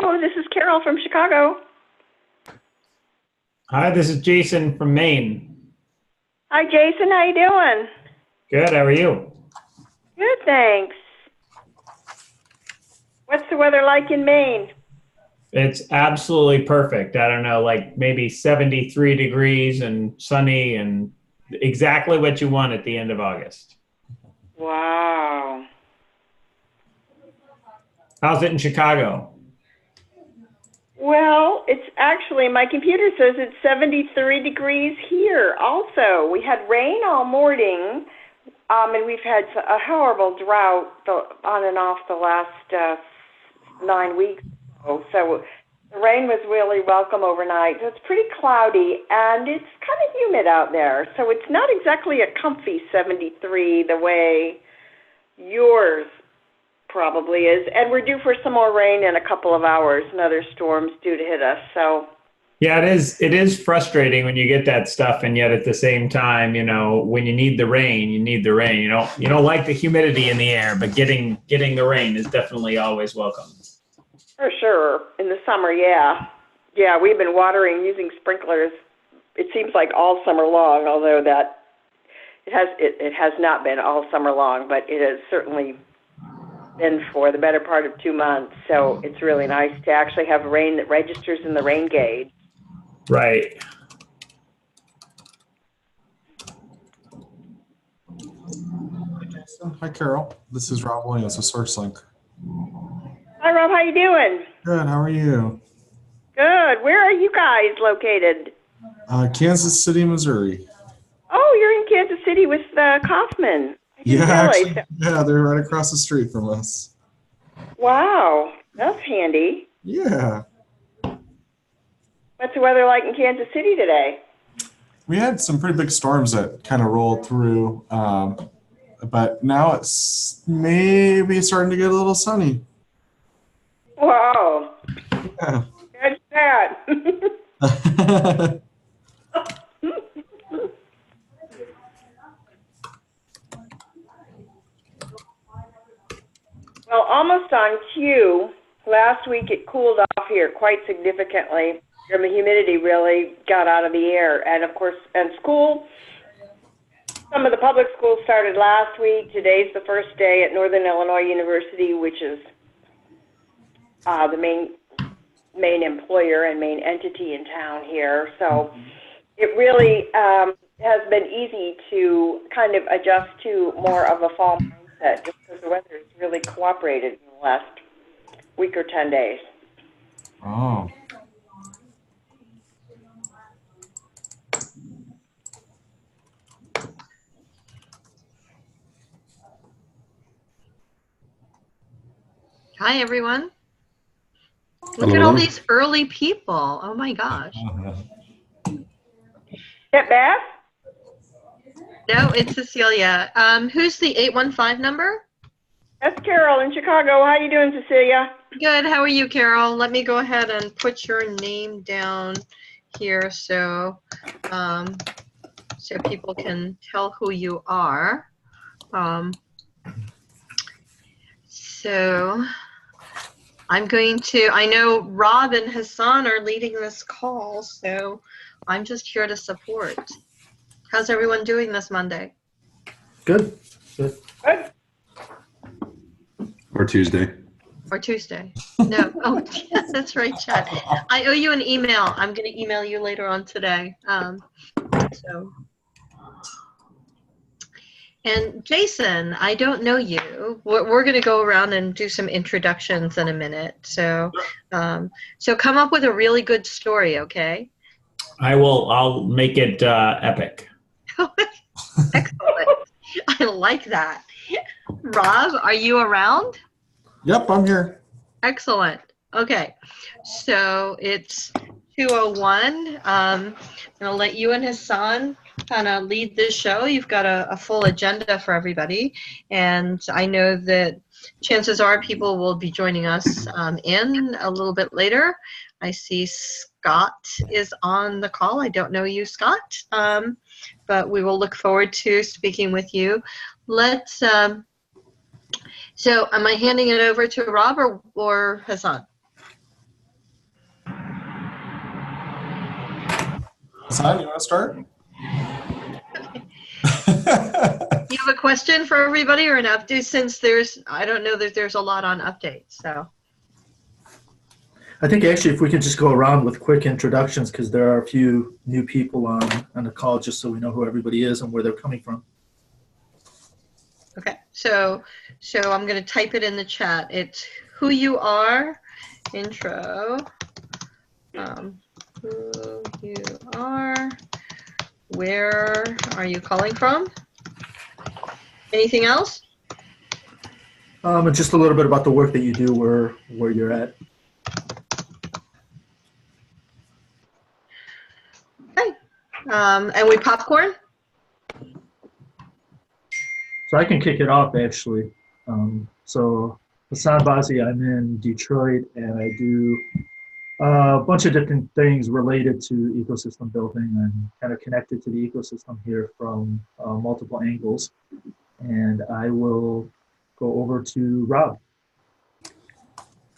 Hello, this is Carol from Chicago. Hi, this is Jason from Maine. Hi, Jason. How you doing? Good, how are you? Good, thanks. What's the weather like in Maine? It's absolutely perfect. I don't know, like maybe 73 degrees and sunny and exactly what you want at the end of August. Wow. How's it in Chicago? Well, it's actually, my computer says it's 73 degrees here also. We had rain all morning, and we've had a horrible drought on and off the last 9 weeks. So the rain was really welcome overnight. So it's pretty cloudy, and it's kind of humid out there. So it's not exactly a comfy 73 the way yours probably is. And we're due for some more rain in a couple of hours. Another storm's due to hit us. So Yeah, it is frustrating when you get that stuff, and yet at the same time, you know, when you need the rain, you need the rain. You don't like the humidity in the air, but getting the rain is definitely always welcome. for sure, in the summer, yeah. Yeah, we've been watering using sprinklers, it seems like all summer long, although that it has not been all summer long, but it has certainly been for the better part of 2 months. So it's really nice to actually have rain that registers in the rain gauge. Right. Hi, Carol. This is Rob Williams with SourceLink. Hi, Rob. How you doing? Good. How are you? Good. Where are you guys located? Kansas City, Missouri. Oh, you're in Kansas City with Kaufman. I didn't realize that. Yeah, they're right across the street from us. Wow, that's handy. Yeah. What's the weather like in Kansas City today? We had some pretty big storms that kind of rolled through, but now it's maybe starting to get a little sunny. Wow. Yeah. That's bad. Well, almost on cue. Last week it cooled off here quite significantly, and the humidity really got out of the air. And of course, some of the public schools started last week. Today's the first day at Northern Illinois University, which is the main employer and main entity in town here. So it really has been easy to kind of adjust to more of a fall mindset just because the weather has really cooperated in the last week or 10 days. Oh. Hi, everyone. Look at all these early people. Oh, my gosh. Is that Beth? No, it's Cecilia. Who's the 815 number? That's Carol in Chicago. How you doing, Cecilia? Good. How are you, Carol? Let me go ahead and put your name down here so people can tell who you are. So I know Rob and Hassan are leading this call, so I'm just here to support. How's everyone doing this Monday? Good. Good. Good. Or Tuesday. Or Tuesday. No. Oh, yes, that's right, Chad. I owe you an email. I'm going to email you later on today. And Jason, I don't know you. We're going to go around and do some introductions in a minute. So come up with a really good story, okay? I'll make it epic. Excellent. I like that. Rob, are you around? Yep, I'm here. Excellent. Okay. So it's 2:01. I'm going to let you and Hassan kind of lead this show. You've got a full agenda for everybody. And I know that chances are people will be joining us in a little bit later. I see Scott is on the call. I don't know you, Scott, but we will look forward to speaking with you. So am I handing it over to Rob or Hassan? Hassan, you want to start? You have a question for everybody or an update, since I don't know that there's a lot on updates, so. I think actually if we could just go around with quick introductions, because there are a few new people on the call, just so we know who everybody is and where they're coming from. Okay, so I'm going to type it in the chat. It's who you are, intro, who you are, where are you calling from? Anything else? And just a little bit about the work that you do, where you're at. Okay, and we popcorn? So I can kick it off, actually. So Hassan Bazi, I'm in Detroit, and I do a bunch of different things related to ecosystem building. I'm kind of connected to the ecosystem here from multiple angles. And I will go over to Rob.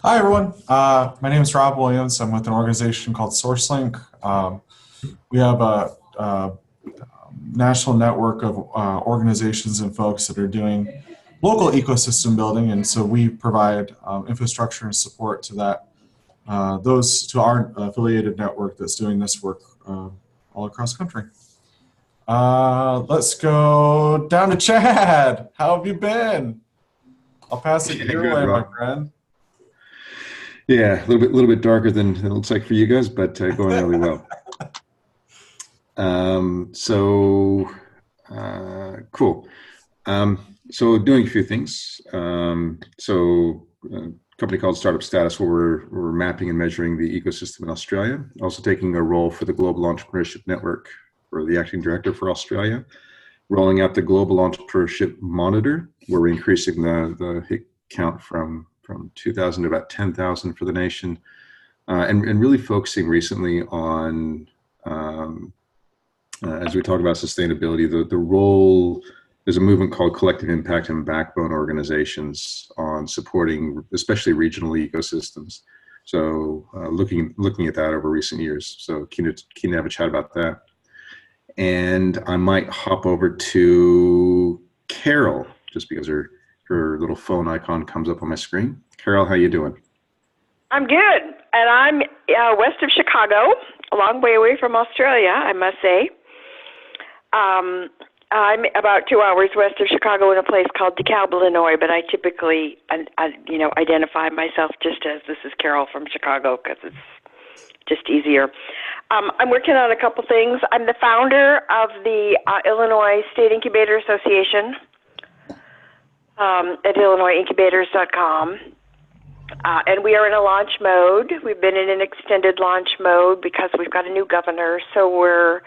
Hi, everyone. My name is Rob Williams. I'm with an organization called SourceLink. We have a national network of organizations and folks that are doing local ecosystem building, and so we provide infrastructure and support to that, to our affiliated network that's doing this work all across the country. Let's go down to Chad. How have you been? I'll pass it your way, my friend. Yeah, a little bit darker than it looks like for you guys, but going really well. Cool. So doing a few things. A company called Startup Status, where we're mapping and measuring the ecosystem in Australia. Also taking a role for the Global Entrepreneurship Network, or the acting director for Australia. Rolling out the Global Entrepreneurship Monitor, where we're increasing the hit count from 2,000 to about 10,000 for the nation, and really focusing recently on, as we talk about sustainability, the role, there's a movement called Collective Impact and Backbone Organizations on supporting especially regional ecosystems. So looking at that over recent years. So keen to have a chat about that. And I might hop over to Carol, just because her little phone icon comes up on my screen. Carol, how you doing? I'm good, and I'm west of Chicago, a long way away from Australia, I must say. I'm about 2 hours west of Chicago in a place called DeKalb, Illinois, but I typically, identify myself just as this is Carol from Chicago because it's just easier. I'm working on a couple things. I'm the founder of the Illinois State Incubator Association at illinoisincubators.com. And we are in a launch mode. We've been in an extended launch mode because we've got a new governor, so we're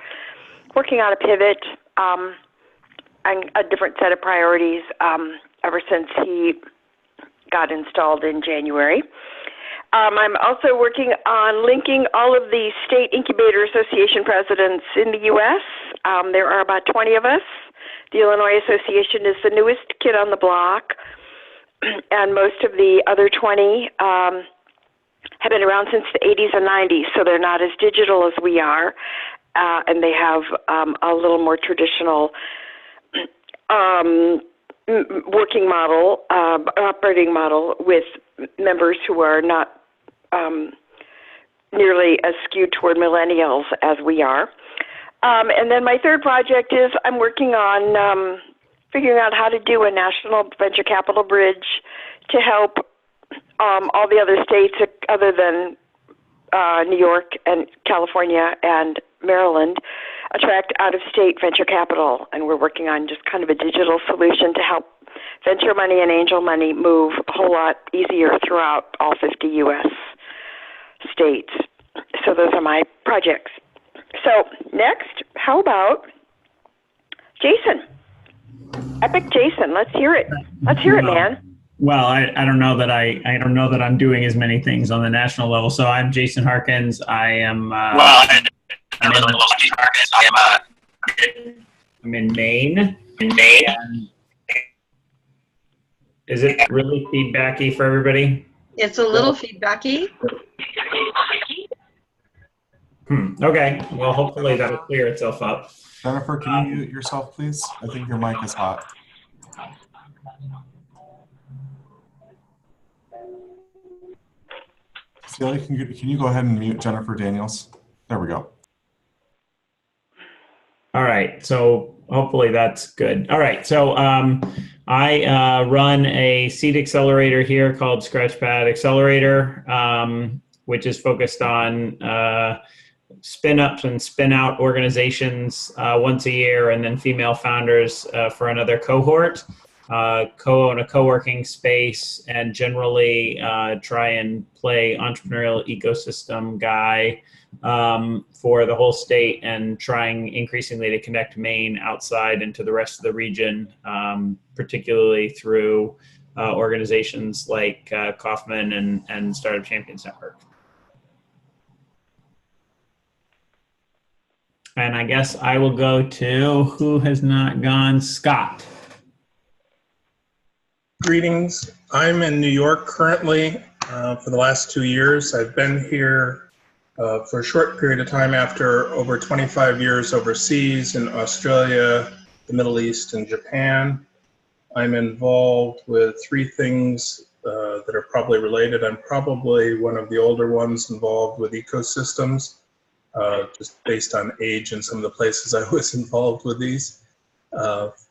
working on a pivot and a different set of priorities ever since he got installed in January. I'm also working on linking all of the State Incubator Association presidents in the U.S. There are about 20 of us. The Illinois Association is the newest kid on the block, and most of the other 20 have been around since the 80s and 90s, so they're not as digital as we are, and they have a little more traditional working model, operating model with members who are not nearly as skewed toward millennials as we are. And then my third project is I'm working on figuring out how to do a national venture capital bridge to help all the other states other than New York and California and Maryland attract out-of-state venture capital. And we're working on just kind of a digital solution to help venture money and angel money move a whole lot easier throughout all 50 U.S. states. So those are my projects. So next, how about Jason? Epic Jason, let's hear it. Let's hear it, man. Well, I don't know that I don't know that I'm doing as many things on the national level. So I'm Jason Harkins. I am. I'm in Maine. And is it really feedbacky for everybody? It's a little feedbacky. Okay. Well, hopefully that'll clear itself up. Jennifer, can you mute yourself, please? I think your mic is hot. Celia, can you go ahead and mute Jennifer Daniels? There we go. All right. So hopefully that's good. All right. So I run a seed accelerator here called Scratchpad Accelerator, which is focused on spin ups and spin out organizations once a year, and then female founders for another cohort. Co-own a co-working space, and generally try and play entrepreneurial ecosystem guy for the whole state, and trying increasingly to connect Maine outside into the rest of the region, particularly through organizations like Kauffman and Startup Champions Network. And I guess I will go to who has not gone, Scott. Greetings. I'm in New York currently for the last 2 years. I've been here for a short period of time after over 25 years overseas in Australia, the Middle East, and Japan. I'm involved with 3 things that are probably related. I'm probably one of the older ones involved with ecosystems, just based on age and some of the places I was involved with these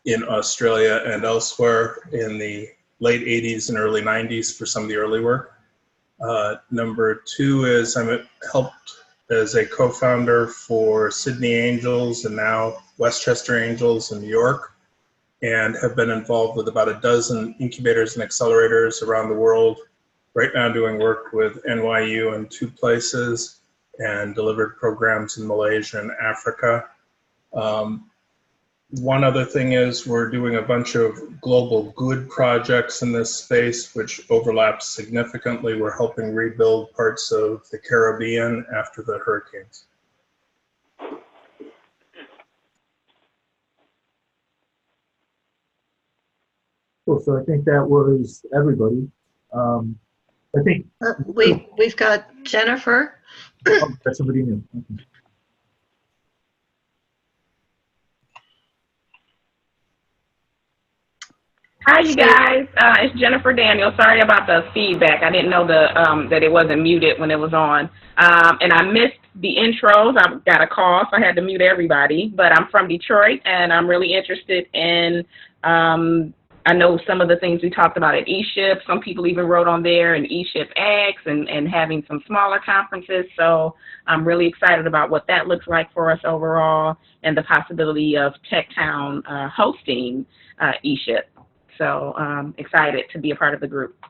in Australia and elsewhere in the late 80s and early 90s for some of the early work. Number 2 is I'm helped as a co-founder for Sydney Angels and now Westchester Angels in New York, and have been involved with about a dozen incubators and accelerators around the world. Right now doing work with NYU in 2 places, and delivered programs in Malaysia and Africa. One other thing is we're doing a bunch of global good projects in this space, which overlaps significantly. We're helping rebuild parts of the Caribbean after the hurricanes. Cool. So I think that was everybody. I think We've got Jennifer. that's somebody new. Okay. Hi, you guys. It's Jennifer Daniel. Sorry about the feedback. I didn't know that it wasn't muted when it was on. And I missed the intros. I got a call, so I had to mute everybody. But I'm from Detroit, and I'm really interested in, I know some of the things we talked about at ESHIP. Some people even wrote on there, and ESHIP X, and having some smaller conferences. So I'm really excited about what that looks like for us overall, and the possibility of TechTown hosting ESHIP. So excited to be a part of the group.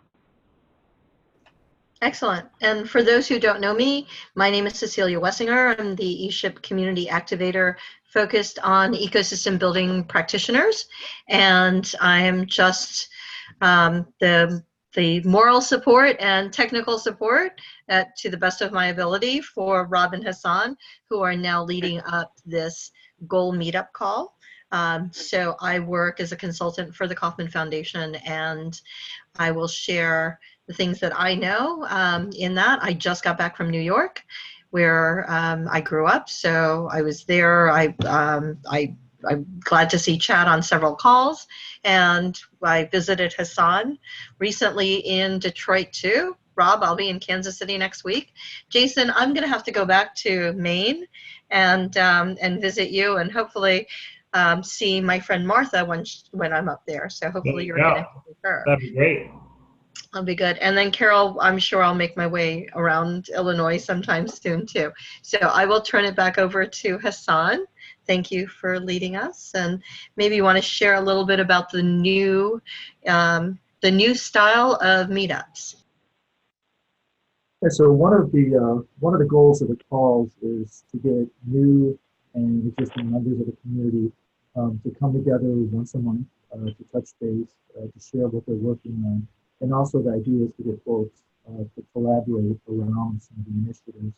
Excellent. And for those who don't know me, my name is Cecilia Wessinger. I'm the eShip community activator focused on ecosystem building practitioners. And I am just the moral support and technical support to the best of my ability for Rob and Hassan, who are now leading up this goal meetup call. So I work as a consultant for the Kauffman Foundation, and I will share the things that I know in that. I just got back from New York, where I grew up, so I was there. I'm glad to see Chad on several calls, and I visited Hassan recently in Detroit too. Rob, I'll be in Kansas City next week. Jason, I'm going to have to go back to Maine and visit you, and hopefully see my friend Martha when I'm up there. So hopefully you're connected with her. That'd be great. That'll be good. And then Carol, I'm sure I'll make my way around Illinois sometime soon too. So I will turn it back over to Hassan. Thank you for leading us. And maybe you want to share a little bit about the new style of meetups. Yeah, so one of the goals of the calls is to get new and existing members of the community to come together once a month to touch base, to share what they're working on. And also the idea is to get folks to collaborate around some of the initiatives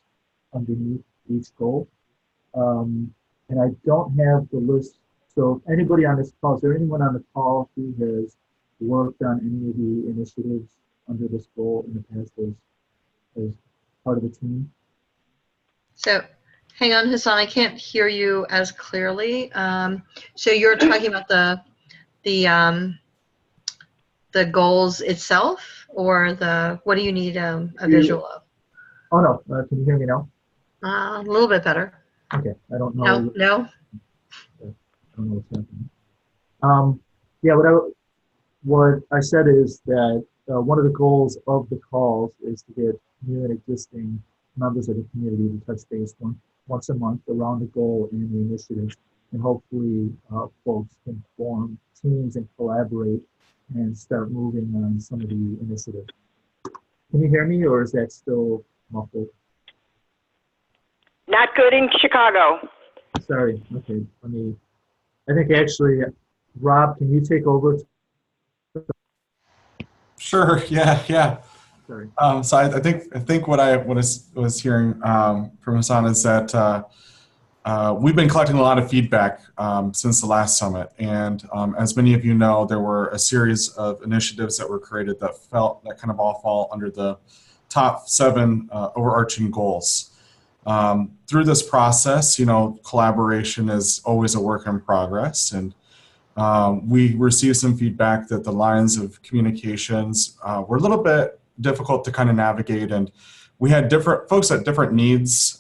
underneath each goal. And I don't have the list. So anybody on this call, is there anyone on the call who has worked on any of the initiatives under this goal in the past as part of the team? So Hang on, Hassan, I can't hear you as clearly. So you're talking about the goals itself, or what do you need a visual of? Oh no, can you hear me now? A little bit better. Okay, I don't know. No. I don't know what's happening. Yeah, what I said is that one of the goals of the calls is to get new and existing members of the community to touch base once a month around the goal and the initiative, and hopefully folks can form teams and collaborate and start moving on some of the initiatives. Can you hear me, or is that still muffled? Not good in Chicago. Sorry. Okay. I think actually, Rob, can you take over? Sure. Yeah. Sorry. So I think what I was hearing from Hassan is that we've been collecting a lot of feedback since the last summit, and as many of you know, there were a series of initiatives that were created that kind of all fall under the top 7 overarching goals. Through this process, collaboration is always a work in progress, and we received some feedback that the lines of communications were a little bit difficult to kind of navigate, and we had different folks at different needs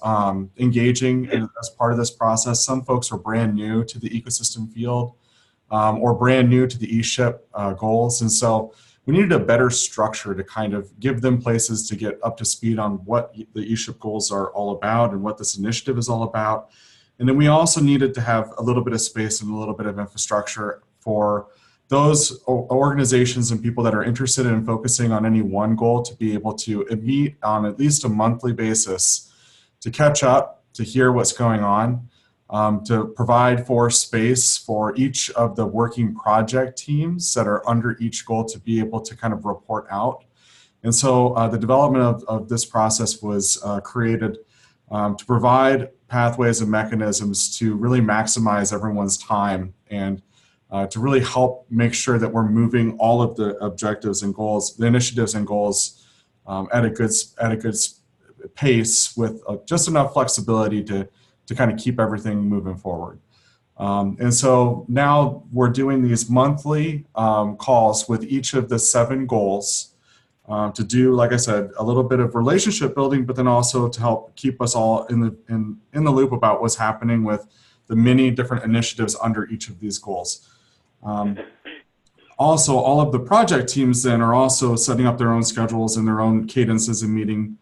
engaging as part of this process. Some folks were brand new to the ecosystem field or brand new to the ESHIP goals, and so we needed a better structure to kind of give them places to get up to speed on what the ESHIP goals are all about and what this initiative is all about. And then we also needed to have a little bit of space and a little bit of infrastructure for those organizations and people that are interested in focusing on any one goal to be able to meet on at least a monthly basis to catch up, to hear what's going on, to provide for space for each of the working project teams that are under each goal to be able to kind of report out. And so the development of this process was created to provide pathways and mechanisms to really maximize everyone's time and to really help make sure that we're moving all of the objectives and goals, the initiatives and goals at a good pace with just enough flexibility to kind of keep everything moving forward. And so now we're doing these monthly calls with each of the 7 goals to do, like I said, a little bit of relationship building, but then also to help keep us all in the loop about what's happening with the many different initiatives under each of these goals. Also, all of the project teams then are also setting up their own schedules and their own cadences and meeting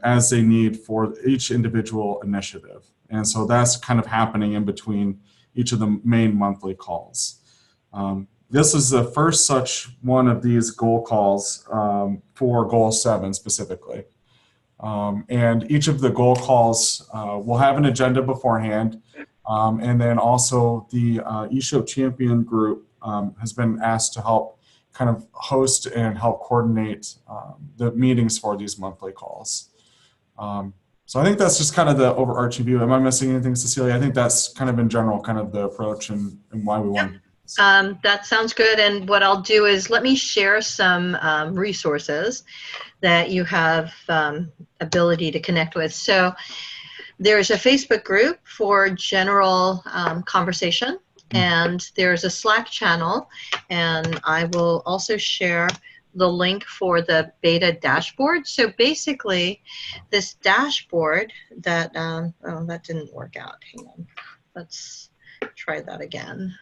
as they need for each individual initiative. And so that's kind of happening in between each of the main monthly calls. This is the first such one of these goal calls for Goal 7 specifically. And each of the goal calls will have an agenda beforehand. And then also the ESHIP champion group has been asked to help kind of host and help coordinate the meetings for these monthly calls. So I think that's just kind of the overarching view. Am I missing anything, Cecilia? I think that's kind of in general kind of the approach and why we want to do this. That sounds good. And what I'll do is let me share some resources that you have ability to connect with. So there's a Facebook group for general conversation, and there's a Slack channel, and I will also share the link for the beta dashboard. So basically, this dashboard that, oh, that didn't work out. Hang on. Let's try that again.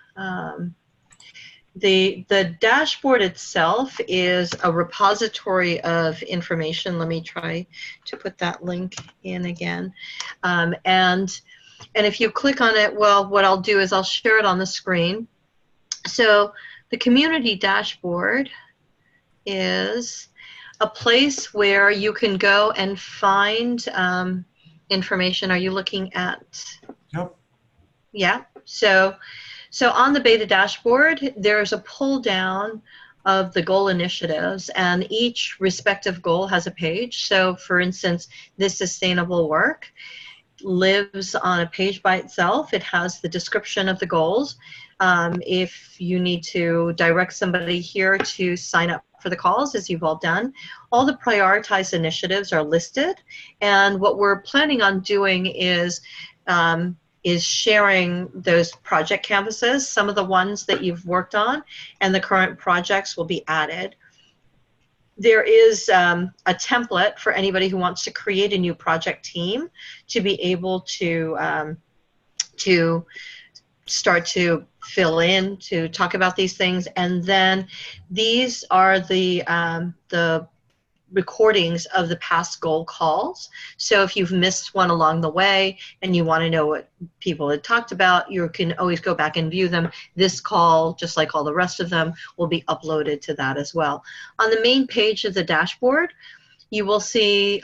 The dashboard itself is a repository of information. Let me try to put that link in again. And if you click on it, well, what I'll do is I'll share it on the screen. So the community dashboard is a place where you can go and find information. Are you looking at? Yep. Yeah. So on the beta dashboard, there's a pull down of the goal initiatives, and each respective goal has a page. So for instance, this sustainable work lives on a page by itself. It has the description of the goals. If you need to direct somebody here to sign up for the calls, as you've all done. All the prioritized initiatives are listed, and what we're planning on doing is sharing those project canvases, some of the ones that you've worked on, and the current projects will be added. There is a template for anybody who wants to create a new project team to be able to start to fill in, to talk about these things. And then these are the recordings of the past goal calls. So if you've missed one along the way and you want to know what people had talked about, you can always go back and view them. This call, just like all the rest of them, will be uploaded to that as well. On the main page of the dashboard, you will see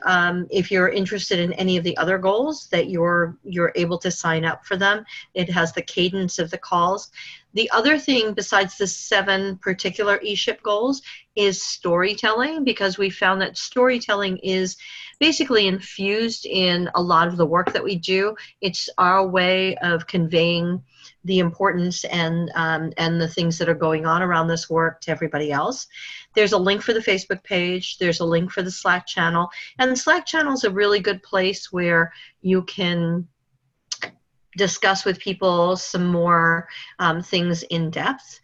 if you're interested in any of the other goals that you're able to sign up for them. It has the cadence of the calls. The other thing besides the 7 particular ESHIP goals is storytelling, because we found that storytelling is basically infused in a lot of the work that we do. It's our way of conveying the importance and the things that are going on around this work to everybody else. There's a link for the Facebook page. There's a link for the Slack channel. And the Slack channel is a really good place where you can discuss with people some more things in depth.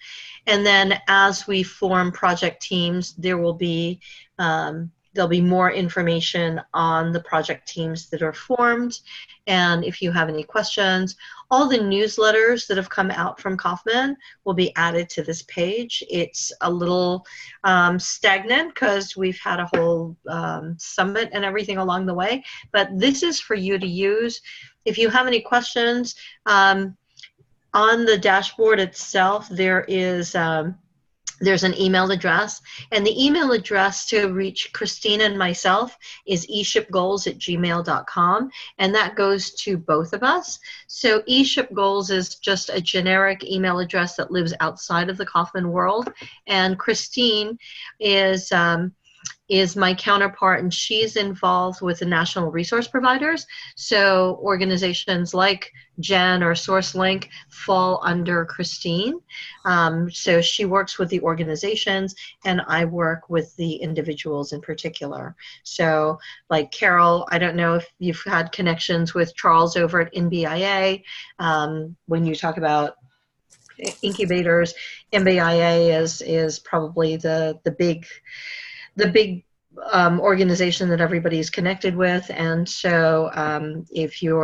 And then as we form project teams, there'll be more information on the project teams that are formed. And if you have any questions, all the newsletters that have come out from Kauffman will be added to this page. It's a little stagnant because we've had a whole summit and everything along the way, but this is for you to use. If you have any questions, on the dashboard itself, there's an email address, and the email address to reach Christina and myself is eshipgoals@gmail.com, and that goes to both of us. So eshipgoals is just a generic email address that lives outside of the Kauffman world, and Christine is my counterpart, and she's involved with the national resource providers. So organizations like Jen or SourceLink fall under Christine. So she works with the organizations, and I work with the individuals in particular. So like Carol, I don't know if you've had connections with Charles over at NBIA. When you talk about incubators, NBIA is probably the big organization that everybody's connected with. And so if you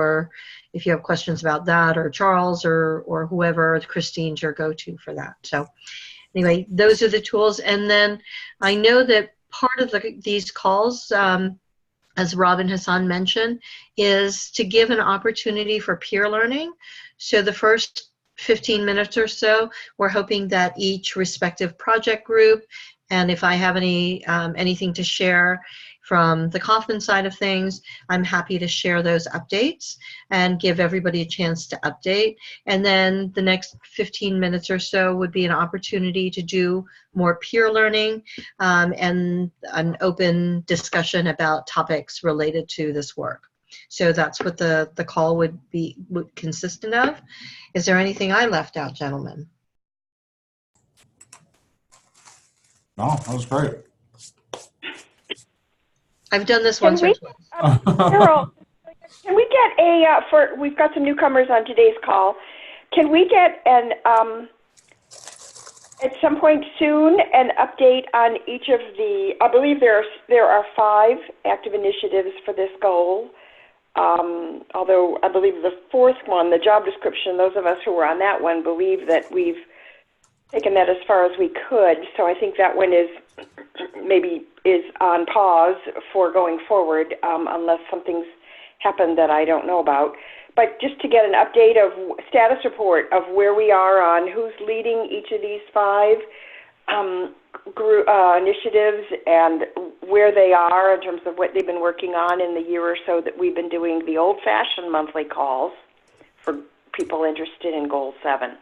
have questions about that, or Charles or whoever, Christine's your go-to for that. So anyway, those are the tools. And then I know that part of these calls, as Rob and Hassan mentioned, is to give an opportunity for peer learning. So the first 15 minutes or so, we're hoping that each respective project group, and if I have anything to share from the Kauffman side of things, I'm happy to share those updates and give everybody a chance to update. And then the next 15 minutes or so would be an opportunity to do more peer learning and an open discussion about topics related to this work. So that's what the call would consist of. Is there anything I left out, gentlemen? No, that was great. I've done this once or twice. Carol, can we get we've got some newcomers on today's call. Can we get at some point soon, an update on each of I believe there are 5 active initiatives for this goal. Although I believe the 4th one, the job description, those of us who were on that one believe that we've taken that as far as we could. So I think that one is on pause for going forward, unless something's happened that I don't know about. But just to get an update of status report of where we are on who's leading each of these 5 initiatives and where they are in terms of what they've been working on in the year or so that we've been doing the old-fashioned monthly calls for people interested in Goal 7.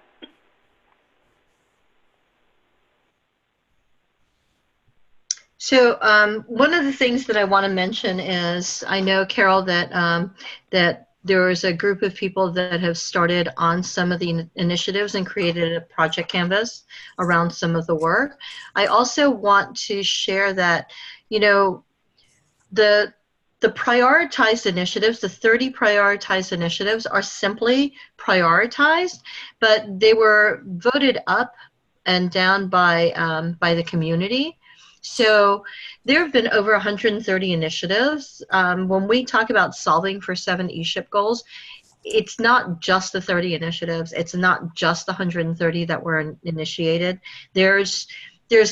So one of the things that I want to mention is, I know, Carol, that There's a group of people that have started on some of the initiatives and created a project canvas around some of the work. I also want to share that, you know, the prioritized initiatives, the 30 prioritized initiatives are simply prioritized, but they were voted up and down by the community. So there have been over 130 initiatives. When we talk about solving for 7 ESHIP goals, it's not just the 30 initiatives. It's not just the 130 that were initiated. There's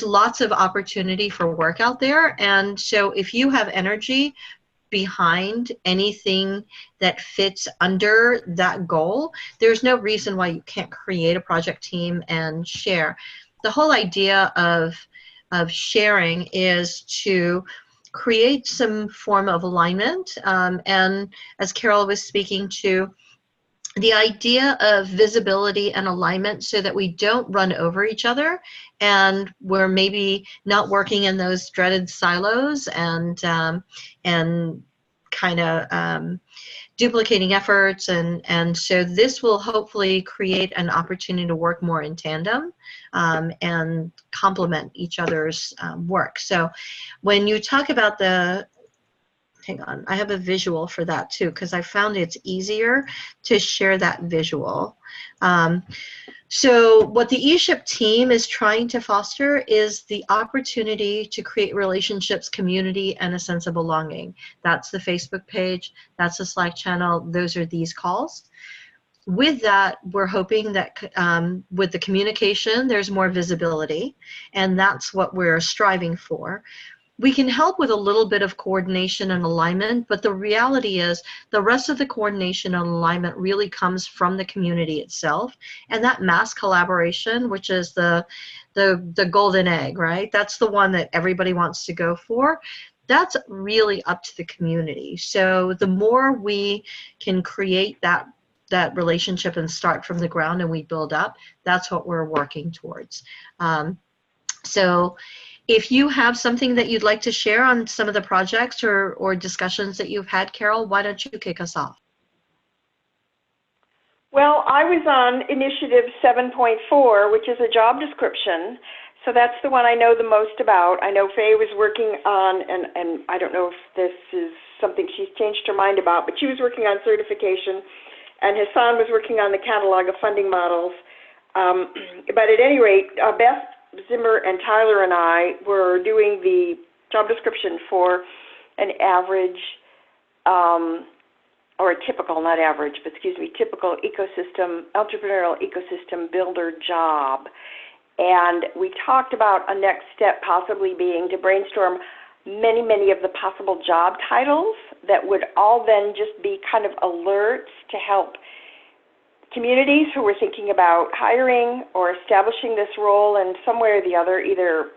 lots of opportunity for work out there. And so if you have energy behind anything that fits under that goal, there's no reason why you can't create a project team and share. The whole idea of sharing is to create some form of alignment. And as Carol was speaking to, the idea of visibility and alignment so that we don't run over each other and we're maybe not working in those dreaded silos and kind of duplicating efforts, and so this will hopefully create an opportunity to work more in tandem and complement each other's work. So when you talk about hang on, I have a visual for that too, because I found it's easier to share that visual. So what the ESHIP team is trying to foster is the opportunity to create relationships, community, and a sense of belonging. That's the Facebook page, that's the Slack channel, those are these calls. With that, we're hoping that with the communication, there's more visibility, and that's what we're striving for. We can help with a little bit of coordination and alignment, but the reality is the rest of the coordination and alignment really comes from the community itself. And that mass collaboration, which is the golden egg, right? That's the one that everybody wants to go for. That's really up to the community. So the more we can create that relationship and start from the ground and we build up, that's what we're working towards. So if you have something that you'd like to share on some of the projects or discussions that you've had, Carol, why don't you kick us off? Well, I was on Initiative 7.4, which is a job description. So that's the one I know the most about. I know Faye was working on, and I don't know if this is something she's changed her mind about, but she was working on certification, and Hassan was working on the catalog of funding models. But at any rate, Beth Zimmer and Tyler and I were doing the job description for an average, or a typical, not average, but excuse me, typical ecosystem, entrepreneurial ecosystem builder job. And we talked about a next step possibly being to brainstorm many of the possible job titles that would all then just be kind of alerts to help communities who were thinking about hiring or establishing this role in some way or the other, either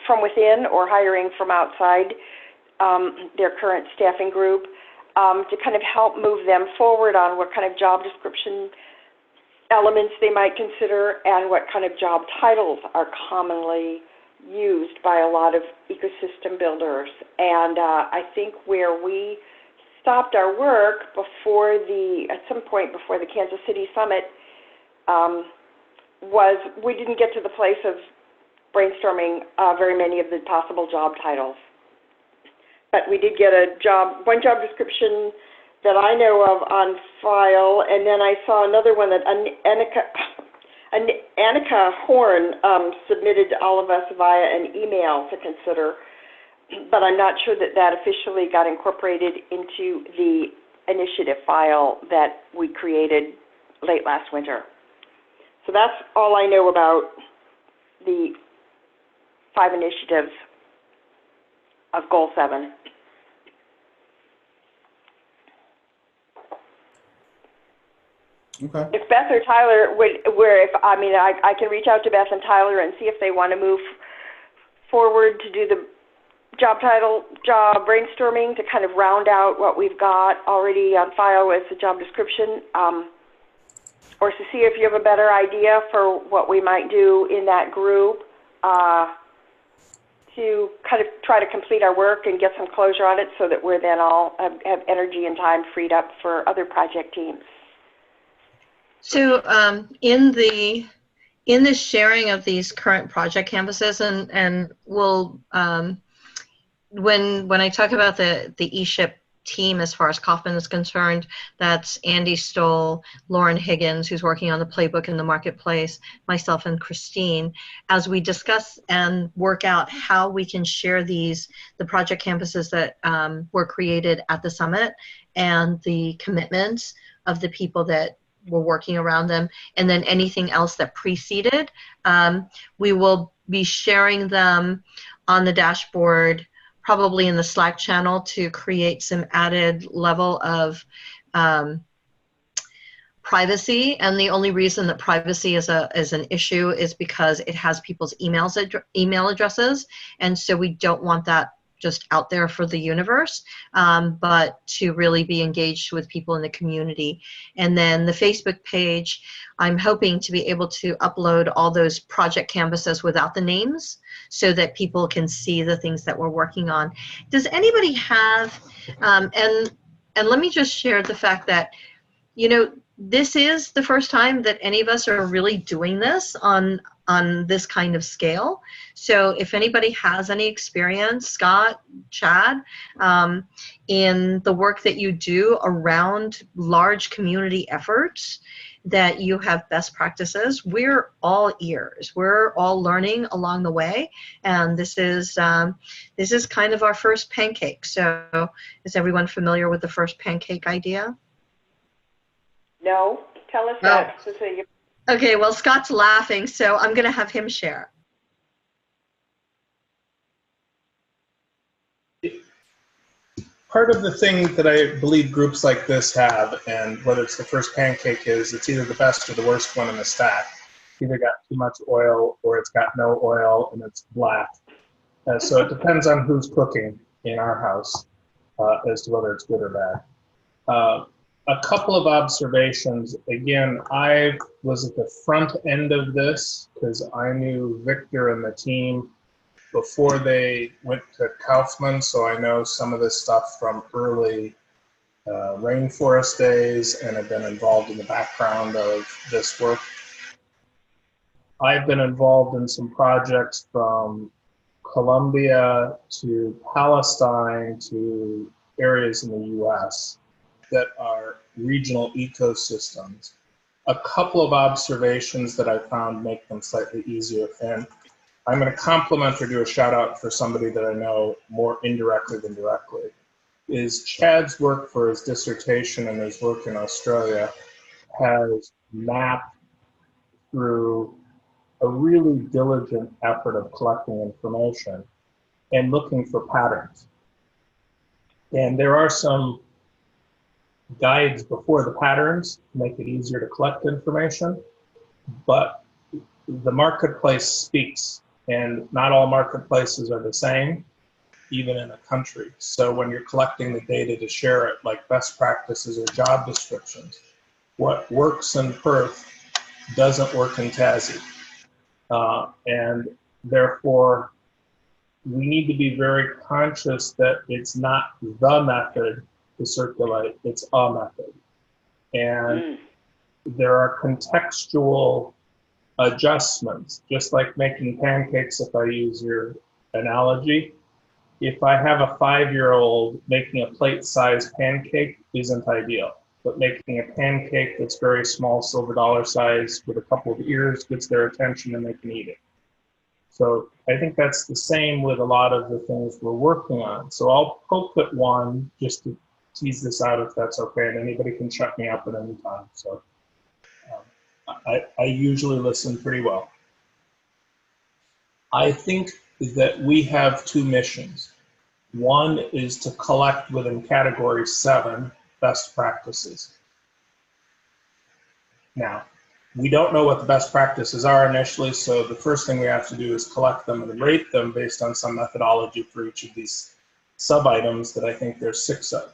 from within or hiring from outside their current staffing group, to kind of help move them forward on what kind of job description elements they might consider and what kind of job titles are commonly used by a lot of ecosystem builders. And I think where we stopped our work at some point before the Kansas City Summit, was we didn't get to the place of brainstorming very many of the possible job titles. But we did get one job description that I know of on file, and then I saw another one that Annika Horn submitted to all of us via an email to consider. But I'm not sure that officially got incorporated into the initiative file that we created late last winter. So that's all I know about the 5 initiatives of Goal 7. Okay. If Beth or Tyler I can reach out to Beth and Tyler and see if they want to move forward to do the job brainstorming to kind of round out what we've got already on file with the job description, or to see if you have a better idea for what we might do in that group. to kind of try to complete our work and get some closure on it so that we're then all have energy and time freed up for other project teams. So in the sharing of these current project campuses, and we'll when I talk about the ESHIP team as far as Kauffman is concerned, that's Andy Stoll, Lauren Higgins, who's working on the playbook in the marketplace, myself and Christine, as we discuss and work out how we can share the project campuses that were created at the summit and the commitments of the people that were working around them, and then anything else that preceded. We will be sharing them on the dashboard, probably in the Slack channel, to create some added level of privacy. And the only reason that privacy is an issue is because it has people's email addresses, and so we don't want that just out there for the universe, but to really be engaged with people in the community. And then the Facebook page, I'm hoping to be able to upload all those project canvases without the names so that people can see the things that we're working on. Does anybody have, and let me just share the fact that, you know, this is the first time that any of us are really doing this on this kind of scale. So if anybody has any experience, Scott, Chad, in the work that you do around large community efforts, that you have best practices, we're all ears. We're all learning along the way, and this is kind of our first pancake. So is everyone familiar with the first pancake idea? No, tell us that. Okay, well, Scott's laughing, so I'm going to have him share. Part of the thing that I believe groups like this have, and whether it's the first pancake is, it's either the best or the worst one in the stack. It's either got too much oil or it's got no oil and it's black. So it depends on who's cooking in our house as to whether it's good or bad. A couple of observations. Again, I was at the front end of this because I knew Victor and the team before they went to Kauffman, so I know some of this stuff from early rainforest days and have been involved in the background of this work. I've been involved in some projects from Colombia to Palestine to areas in the US that are regional ecosystems. A couple of observations that I found make them slightly easier. And I'm going to compliment or do a shout out for somebody that I know more indirectly than directly. Is Chad's work for his dissertation and his work in Australia has mapped through a really diligent effort of collecting information and looking for patterns. And there are some guides before the patterns to make it easier to collect information, but the marketplace speaks, and not all marketplaces are the same, even in a country. So when you're collecting the data to share it, like best practices or job descriptions, what works in Perth doesn't work in Tassie. And therefore, we need to be very conscious that it's not the method to circulate, it's a method. And there are contextual adjustments, just like making pancakes, if I use your analogy. If I have a 5-year-old, making a plate-sized pancake isn't ideal, but making a pancake that's very small, silver dollar size with a couple of ears gets their attention and they can eat it. So I think that's the same with a lot of the things we're working on. So I'll poke at one just to tease this out if that's okay, and anybody can shut me up at any time. So I usually listen pretty well. I think that we have two missions. One is to collect within category 7 best practices. Now, we don't know what the best practices are initially, so the first thing we have to do is collect them and rate them based on some methodology for each of these sub-items that I think there's 6 of.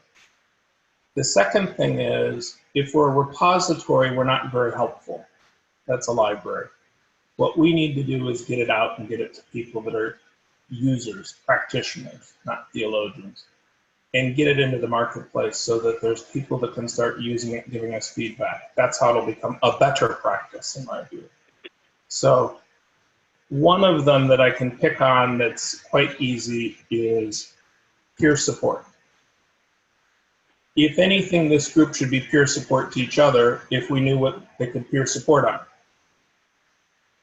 The second thing is, if we're a repository, we're not very helpful. That's a library. What we need to do is get it out and get it to people that are users, practitioners, not theologians, and get it into the marketplace so that there's people that can start using it, giving us feedback. That's how it'll become a better practice, in my view. So one of them that I can pick on that's quite easy is peer support. If anything, this group should be peer support to each other if we knew what they could peer support on.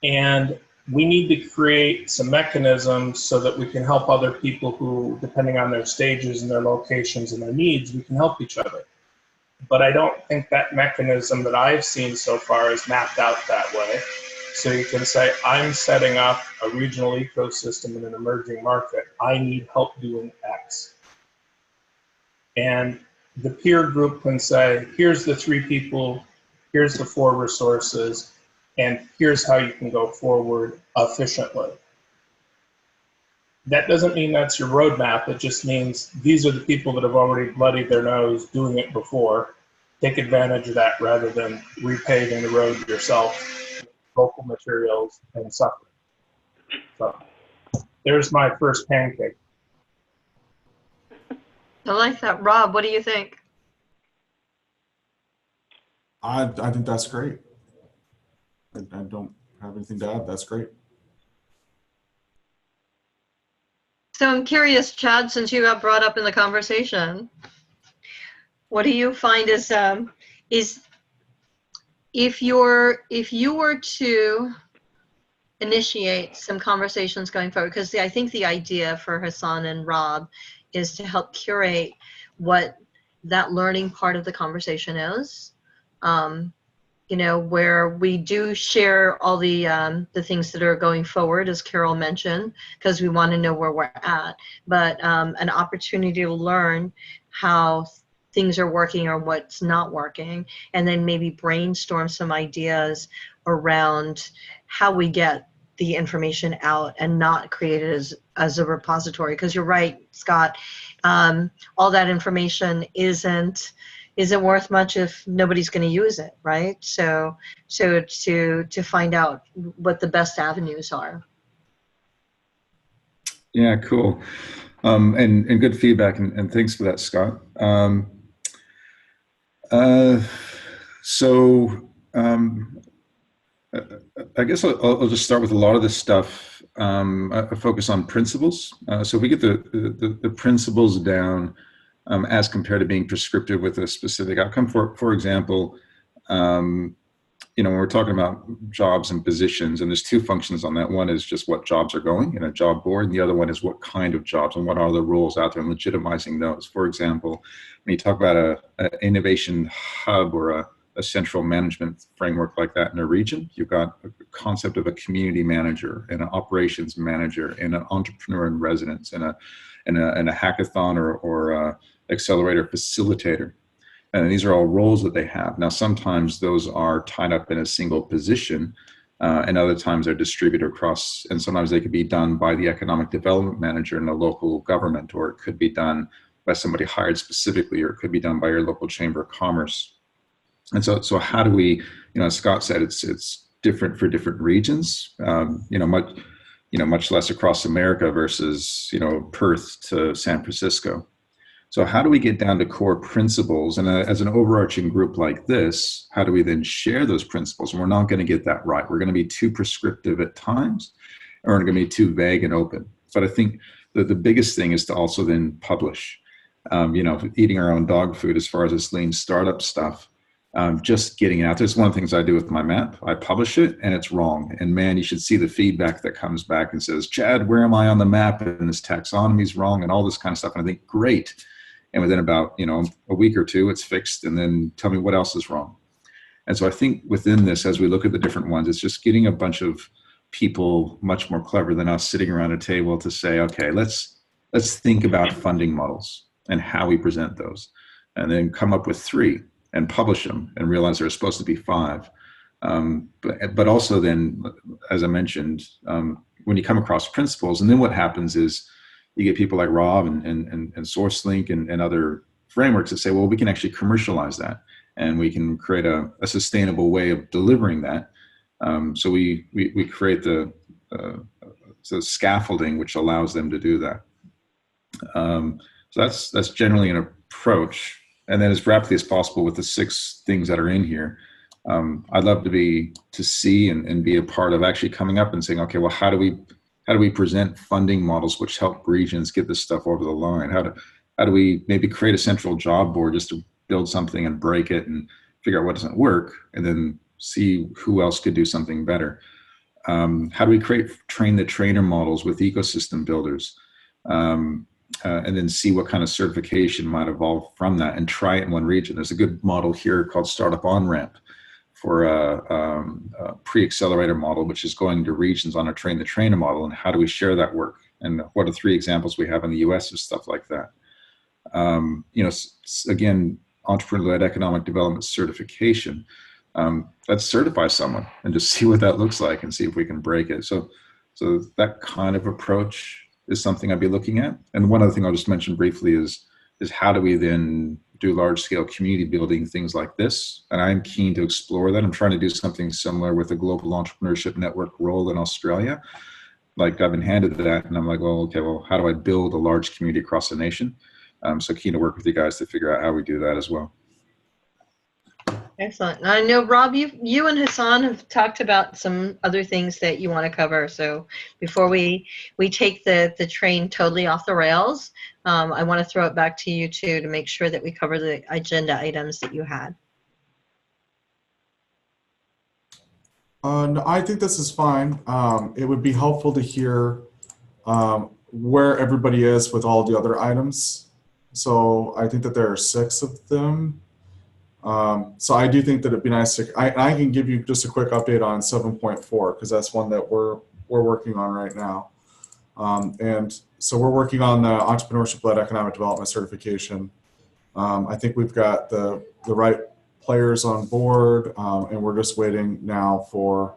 And we need to create some mechanisms so that we can help other people who, depending on their stages and their locations and their needs, we can help each other. But I don't think that mechanism that I've seen so far is mapped out that way. So you can say, I'm setting up a regional ecosystem in an emerging market. I need help doing X. And the peer group can say, here's the 3 people, here's the 4 resources, and here's how you can go forward efficiently. That doesn't mean that's your roadmap. It just means these are the people that have already bloodied their nose doing it before. Take advantage of that rather than repaving the road yourself, local materials, and suffering. So there's my first pancake. I like that. Rob, what do you think? I think that's great. I don't have anything to add. That's great. So I'm curious, Chad, since you got brought up in the conversation, what do you find is if you were to initiate some conversations going forward, because I think the idea for Hassan and Rob is to help curate what that learning part of the conversation is. You know, where we do share all the things that are going forward, as Carol mentioned, because we want to know where we're at, but an opportunity to learn how things are working or what's not working, and then maybe brainstorm some ideas around how we get the information out and not create it as a repository. Because you're right, Scott, all that information isn't worth much if nobody's going to use it, right? So to find out what the best avenues are. Yeah, cool. And good feedback, and thanks for that, Scott. I guess I'll just start with a lot of this stuff. I focus on principles. So if we get the principles down, as compared to being prescriptive with a specific outcome. For example, you know, when we're talking about jobs and positions, and there's 2 functions on that. One is just what jobs are going in a job board, and the other one is what kind of jobs and what are the roles out there and legitimizing those. For example, when you talk about an innovation hub or a central management framework like that in a region, you've got a concept of a community manager and an operations manager and an entrepreneur in residence and a hackathon or accelerator facilitator. And these are all roles that they have. Now, sometimes those are tied up in a single position, and other times they're distributed across, and sometimes they could be done by the economic development manager in a local government, or it could be done by somebody hired specifically, or it could be done by your local chamber of commerce. And so how do we, you know, as Scott said, it's different for different regions, much less across America versus, Perth to San Francisco. So how do we get down to core principles? And as an overarching group like this, how do we then share those principles? And we're not going to get that right. We're going to be too prescriptive at times, or we're going to be too vague and open. But I think that the biggest thing is to also then publish, eating our own dog food as far as this lean startup stuff. Just getting out there. It's one of the things I do with my map. I publish it and it's wrong. And man, you should see the feedback that comes back and says, Chad, where am I on the map? And this taxonomy is wrong and all this kind of stuff. And I think, great. And within about, a week or two, it's fixed. And then tell me what else is wrong. And so I think within this, as we look at the different ones, it's just getting a bunch of people much more clever than us sitting around a table to say, okay, let's think about funding models and how we present those, and then come up with 3 and publish them and realize there's supposed to be 5. But also then, as I mentioned, when you come across principles, and then what happens is you get people like Rob and SourceLink and other frameworks that say, well, we can actually commercialize that and we can create a sustainable way of delivering that. So we create the so scaffolding which allows them to do that. So that's generally an approach. And then as rapidly as possible with the 6 things that are in here, I'd love to see and be a part of actually coming up and saying, okay, well, how do we present funding models which help regions get this stuff over the line? How do we maybe create a central job board just to build something and break it and figure out what doesn't work, and then see who else could do something better? How do we train the trainer models with ecosystem builders? And then see what kind of certification might evolve from that and try it in one region. There's a good model here called Startup On-Ramp for a pre-accelerator model, which is going to regions on a train the trainer model, and how do we share that work? And what are 3 examples we have in the US of stuff like that? Again, entrepreneur-led economic development certification. Let's certify someone and just see what that looks like and see if we can break it. So that kind of approach is something I'd be looking at. And one other thing I'll just mention briefly is how do we then do large-scale community building, things like this? And I'm keen to explore that. I'm trying to do something similar with the Global Entrepreneurship Network role in Australia. Like, I've been handed that, and I'm like, well, okay, well, how do I build a large community across the nation? So keen to work with you guys to figure out how we do that as well. Excellent. I know, Rob, you and Hassan have talked about some other things that you want to cover. So before we take the train totally off the rails, I want to throw it back to you two to make sure that we cover the agenda items that you had. No, I think this is fine. It would be helpful to hear where everybody is with all the other items. So I think that there are 6 of them. So I do think that it'd be nice to, I can give you just a quick update on 7.4, because that's one that we're working on right now. And so we're working on the entrepreneurship-led economic development certification. I think we've got the right players on board, and we're just waiting now for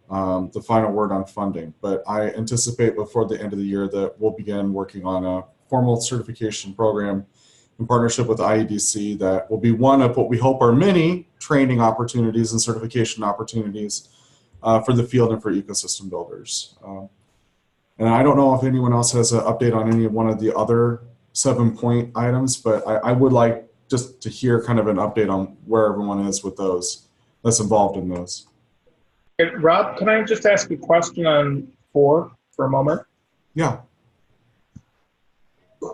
the final word on funding. But I anticipate before the end of the year that we'll begin working on a formal certification program in partnership with IEDC that will be one of what we hope are many training opportunities and certification opportunities for the field and for ecosystem builders. And I don't know if anyone else has an update on any one of the other 7-point items, but I would like just to hear kind of an update on where everyone is with those that's involved in those. Hey, Rob, can I just ask a question on 4 for a moment? Yeah.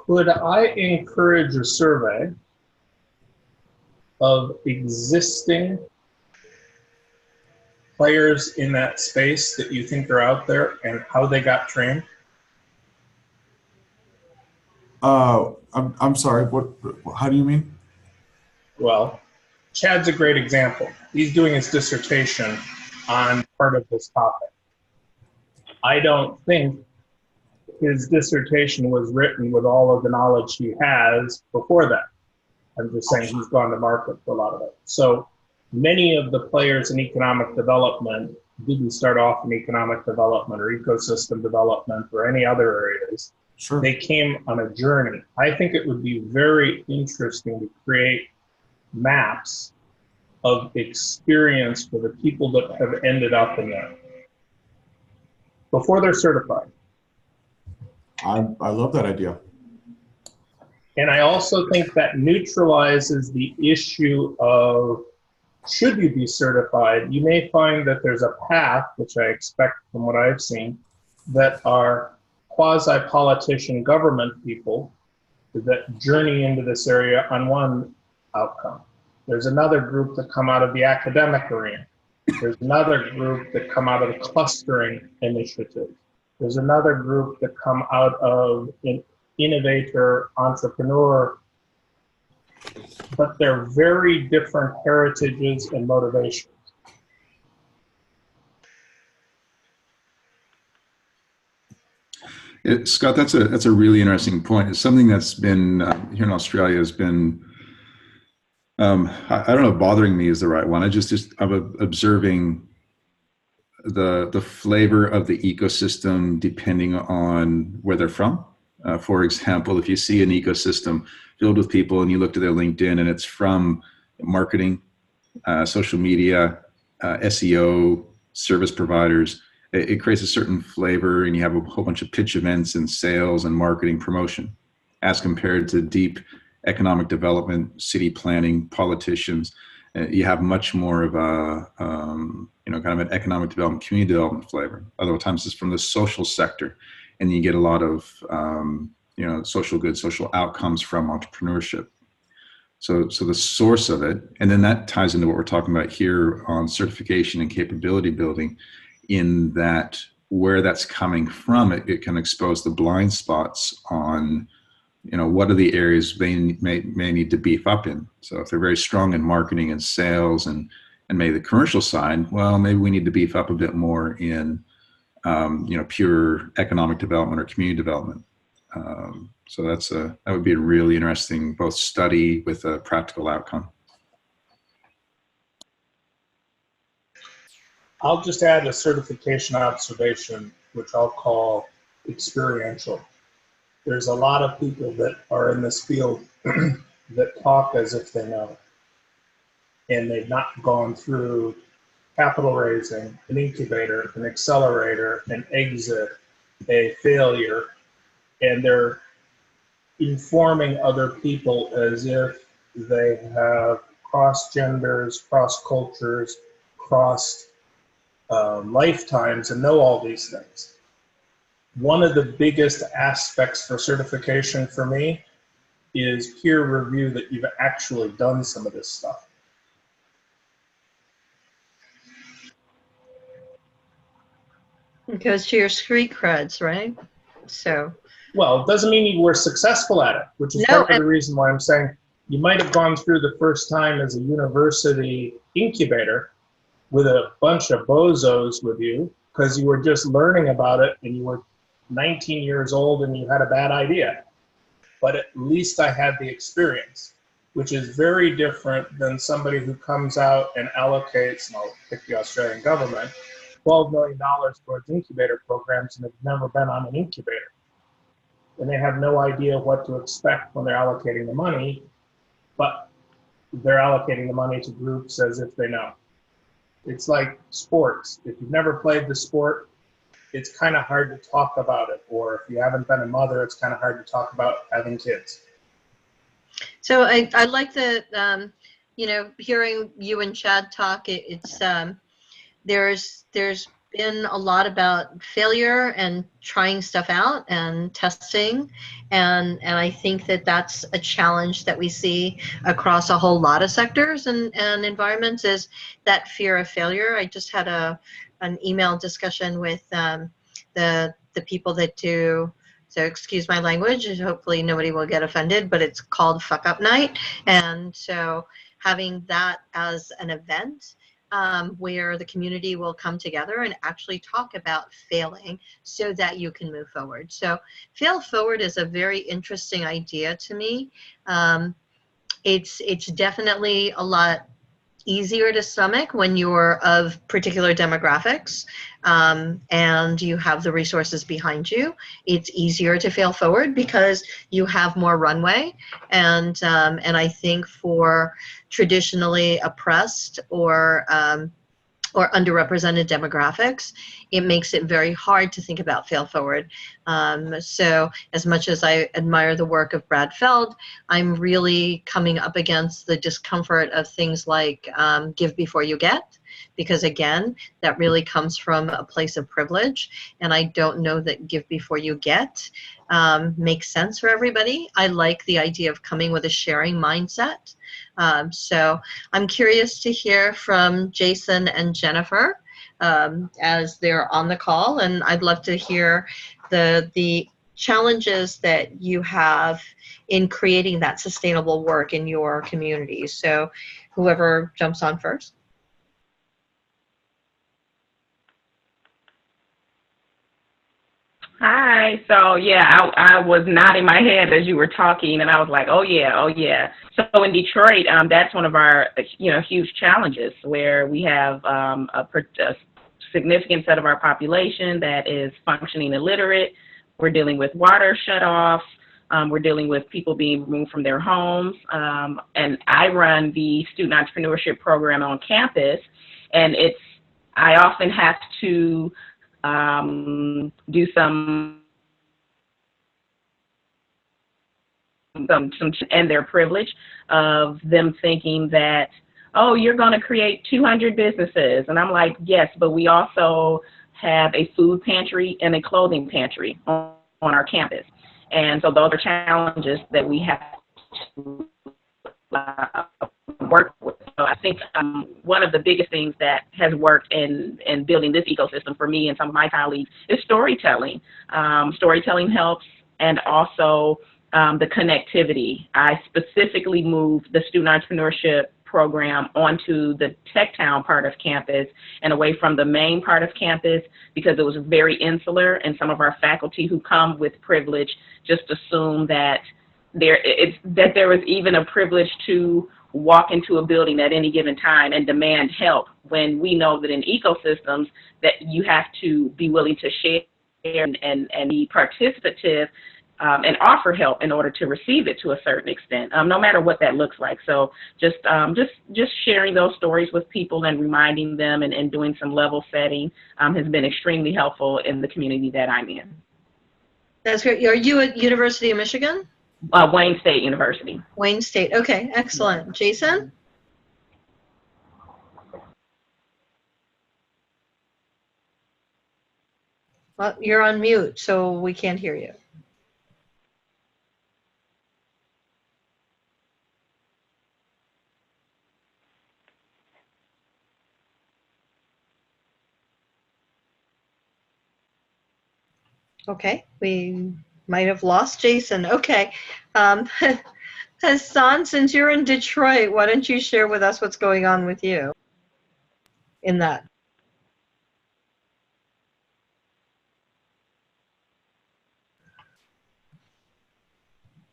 Could I encourage a survey of existing players in that space that you think are out there and how they got trained? I'm sorry, how do you mean? Well, Chad's a great example. He's doing his dissertation on part of this topic. I don't think his dissertation was written with all of the knowledge he has before that. I'm just saying he's gone to market for a lot of it. So many of the players in economic development didn't start off in economic development or ecosystem development or any other areas. Sure. They came on a journey. I think it would be very interesting to create maps of experience for the people that have ended up in there before they're certified. I love that idea. And I also think that neutralizes the issue of should you be certified. You may find that there's a path, which I expect from what I've seen, that are quasi-politician government people that journey into this area on one outcome. There's another group that come out of the academic arena. There's another group that come out of the clustering initiative. There's another group that come out of an innovator, entrepreneur, but they're very different heritages and motivations. Scott, that's a really interesting point. It's something that's been here in Australia has been, I don't know if bothering me is the right one. I'm observing the flavor of the ecosystem depending on where they're from. For example, if you see an ecosystem filled with people and you look to their LinkedIn and it's from marketing, social media, SEO, service providers, it creates a certain flavor, and you have a whole bunch of pitch events and sales and marketing promotion, as compared to deep economic development, city planning, politicians. You have much more of a, kind of an economic development, community development flavor. Other times it's from the social sector, and you get a lot of, social good, social outcomes from entrepreneurship. So the source of it, and then that ties into what we're talking about here on certification and capability building, in that where that's coming from, it can expose the blind spots on, what are the areas they may need to beef up in. So if they're very strong in marketing and sales and maybe the commercial side, well, maybe we need to beef up a bit more in, pure economic development or community development. So that would be a really interesting both study with a practical outcome. I'll just add a certification observation, which I'll call experiential. There's a lot of people that are in this field that talk as if they know, and they've not gone through capital raising, an incubator, an accelerator, an exit, a failure, and they're informing other people as if they have crossed genders, crossed cultures, crossed lifetimes, and know all these things. One of the biggest aspects for certification for me is peer review, that you've actually done some of this stuff. It goes to your street creds, right? So. Well, it doesn't mean you were successful at it, which is part of the reason why I'm saying you might have gone through the first time as a university incubator with a bunch of bozos with you because you were just learning about it and you were 19 years old and you had a bad idea. But at least I had the experience, which is very different than somebody who comes out and allocates, and I'll pick the Australian government, $12 million towards incubator programs and have never been on an incubator. And they have no idea what to expect when they're allocating the money, but they're allocating the money to groups as if they know. It's like sports. If you've never played the sport, it's kind of hard to talk about it. Or if you haven't been a mother, it's kind of hard to talk about having kids. So I like the, hearing you and Chad talk, there's been a lot about failure and trying stuff out and testing, and I think that that's a challenge that we see across a whole lot of sectors and environments, is that fear of failure. I just had an email discussion with the people that do, so excuse my language, hopefully nobody will get offended, but it's called Fuck Up Night. And so having that as an event where the community will come together and actually talk about failing so that you can move forward. So fail forward is a very interesting idea to me. It's definitely a lot easier to stomach when you're of particular demographics and you have the resources behind you. It's easier to fail forward because you have more runway, and I think for traditionally oppressed or underrepresented demographics, it makes it very hard to think about fail forward. So as much as I admire the work of Brad Feld, I'm really coming up against the discomfort of things like give before you get, because again, that really comes from a place of privilege, and I don't know that give before you get makes sense for everybody. I like the idea of coming with a sharing mindset. So I'm curious to hear from Jason and Jennifer as they're on the call, and I'd love to hear the challenges that you have in creating that sustainable work in your community. So whoever jumps on first. Hi. So yeah, I was nodding my head as you were talking, and I was like, oh yeah. So in Detroit, that's one of our huge challenges, where we have a significant set of our population that is functioning illiterate. We're dealing with water shutoffs. We're dealing with people being removed from their homes. And I run the student entrepreneurship program on campus, and I often have to do some and their privilege of them thinking that, oh, you're going to create 200 businesses. And I'm like, yes, but we also have a food pantry and a clothing pantry on our campus. And so those are challenges that we have to work with. So I think one of the biggest things that has worked in building this ecosystem for me and some of my colleagues is storytelling. Storytelling helps, and also the connectivity. I specifically moved the student entrepreneurship program onto the Tech Town part of campus and away from the main part of campus because it was very insular, and some of our faculty who come with privilege just assume that there was even a privilege to walk into a building at any given time and demand help, when we know that in ecosystems that you have to be willing to share and be participative and offer help in order to receive it to a certain extent, no matter what that looks like. So just sharing those stories with people and reminding them and doing some level setting has been extremely helpful in the community that I'm in. That's great. Are you at University of Michigan? Wayne State University. Wayne State. Okay, excellent. Jason? Well, you're on mute, so we can't hear you. Okay, we might have lost Jason. Okay. Hassan, since you're in Detroit, why don't you share with us what's going on with you in that?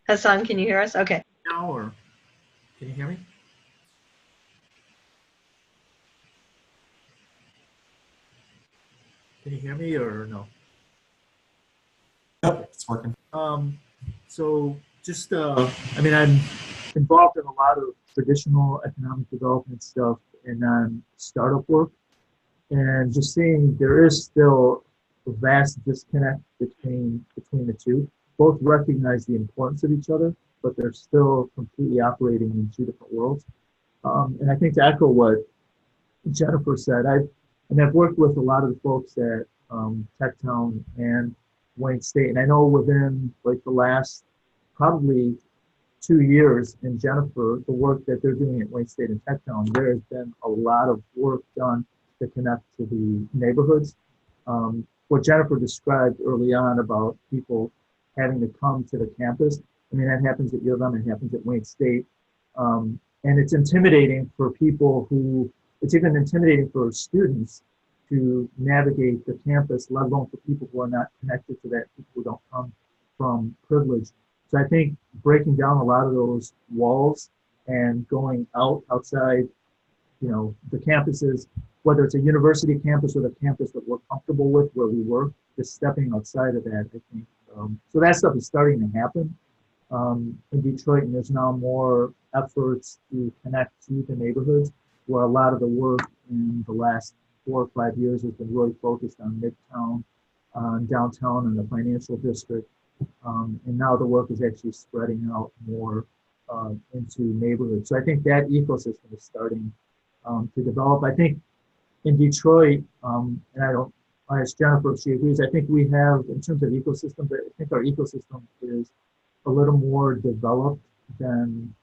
Hassan, can you hear us? Okay. Now, or can you hear me? Can you hear me or no? Yep, it's working. So just, I mean, I'm involved in a lot of traditional economic development stuff and on startup work, and just seeing there is still a vast disconnect between the two. Both recognize the importance of each other, but they're still completely operating in two different worlds. And I think to echo what Jennifer said, I've worked with a lot of the folks at Techtown and Wayne State, and I know within like the last probably 2 years, and Jennifer, the work that they're doing at Wayne State and Techtown, there has been a lot of work done to connect to the neighborhoods. What Jennifer described early on about people having to come to the campus, I mean, that happens at U of M, it happens at Wayne State. And it's intimidating for people it's even intimidating for students to navigate the campus, let alone for people who are not connected to that, people who don't come from privilege. So I think breaking down a lot of those walls and going outside, the campuses, whether it's a university campus or the campus that we're comfortable with where we work, just stepping outside of that, I think. So that stuff is starting to happen in Detroit, and there's now more efforts to connect to the neighborhoods, where a lot of the work in the last 4 or 5 years has been really focused on Midtown, on downtown and the financial district. And now the work is actually spreading out more into neighborhoods. So I think that ecosystem is starting to develop. I think in Detroit, and I asked Jennifer if she agrees, I think we have, in terms of ecosystems, I think our ecosystem is a little more developed than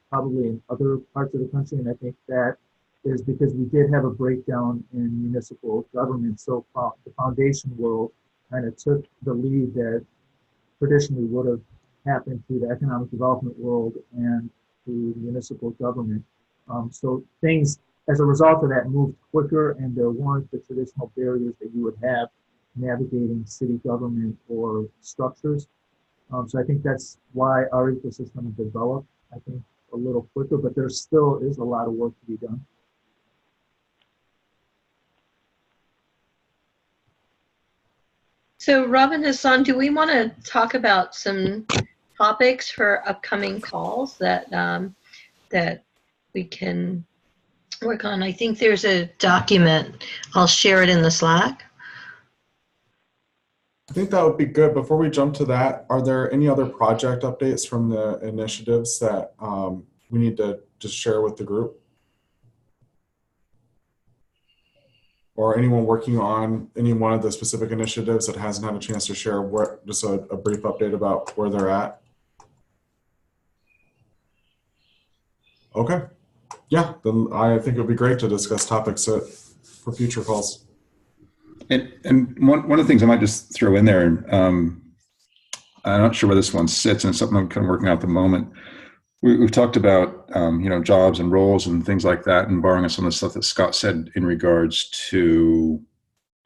probably in other parts of the country. And I think that is because we did have a breakdown in municipal government. So the foundation world kind of took the lead that traditionally would have happened through the economic development world and through municipal government. So things, as a result of that, moved quicker, and there weren't the traditional barriers that you would have navigating city government or structures. So I think that's why our ecosystem developed, I think, a little quicker, but there still is a lot of work to be done. So Robin, Hassan, do we want to talk about some topics for upcoming calls that that we can work on? I think there's a document. I'll share it in the Slack. I think that would be good. Before we jump to that, are there any other project updates from the initiatives that we need to just share with the group? Or anyone working on any one of the specific initiatives that hasn't had a chance to share just a brief update about where they're at? Okay. Yeah, then I think it would be great to discuss topics for future calls. And one of the things I might just throw in there, I'm not sure where this one sits, and it's something I'm kind of working out at the moment. We've talked about jobs and roles and things like that, and borrowing on some of the stuff that Scott said in regards to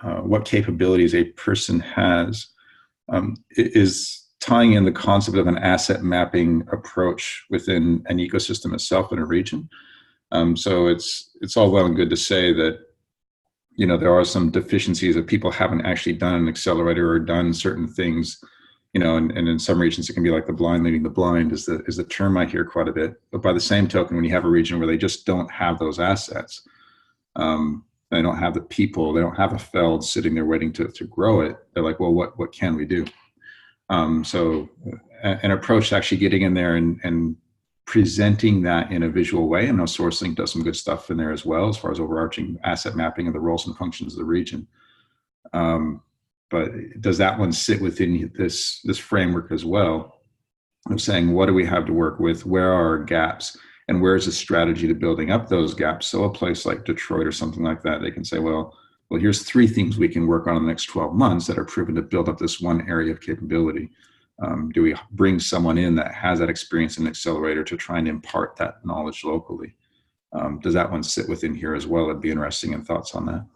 what capabilities a person has, is tying in the concept of an asset mapping approach within an ecosystem itself in a region. So it's all well and good to say that there are some deficiencies that people haven't actually done an accelerator or done certain things. And in some regions it can be like the blind leading the blind is the term I hear quite a bit. But by the same token, when you have a region where they just don't have those assets, they don't have the people, they don't have a feld sitting there waiting to grow it, they're like, well, what can we do? So an approach to actually getting in there and presenting that in a visual way. I know SourceLink does some good stuff in there as well, as far as overarching asset mapping of the roles and functions of the region. But does that one sit within this framework as well? I'm saying, what do we have to work with? Where are our gaps? And where's the strategy to building up those gaps? So a place like Detroit or something like that, they can say, well, here's 3 things we can work on in the next 12 months that are proven to build up this one area of capability. Do we bring someone in that has that experience in an accelerator to try and impart that knowledge locally? Does that one sit within here as well? It'd be interesting in thoughts on that.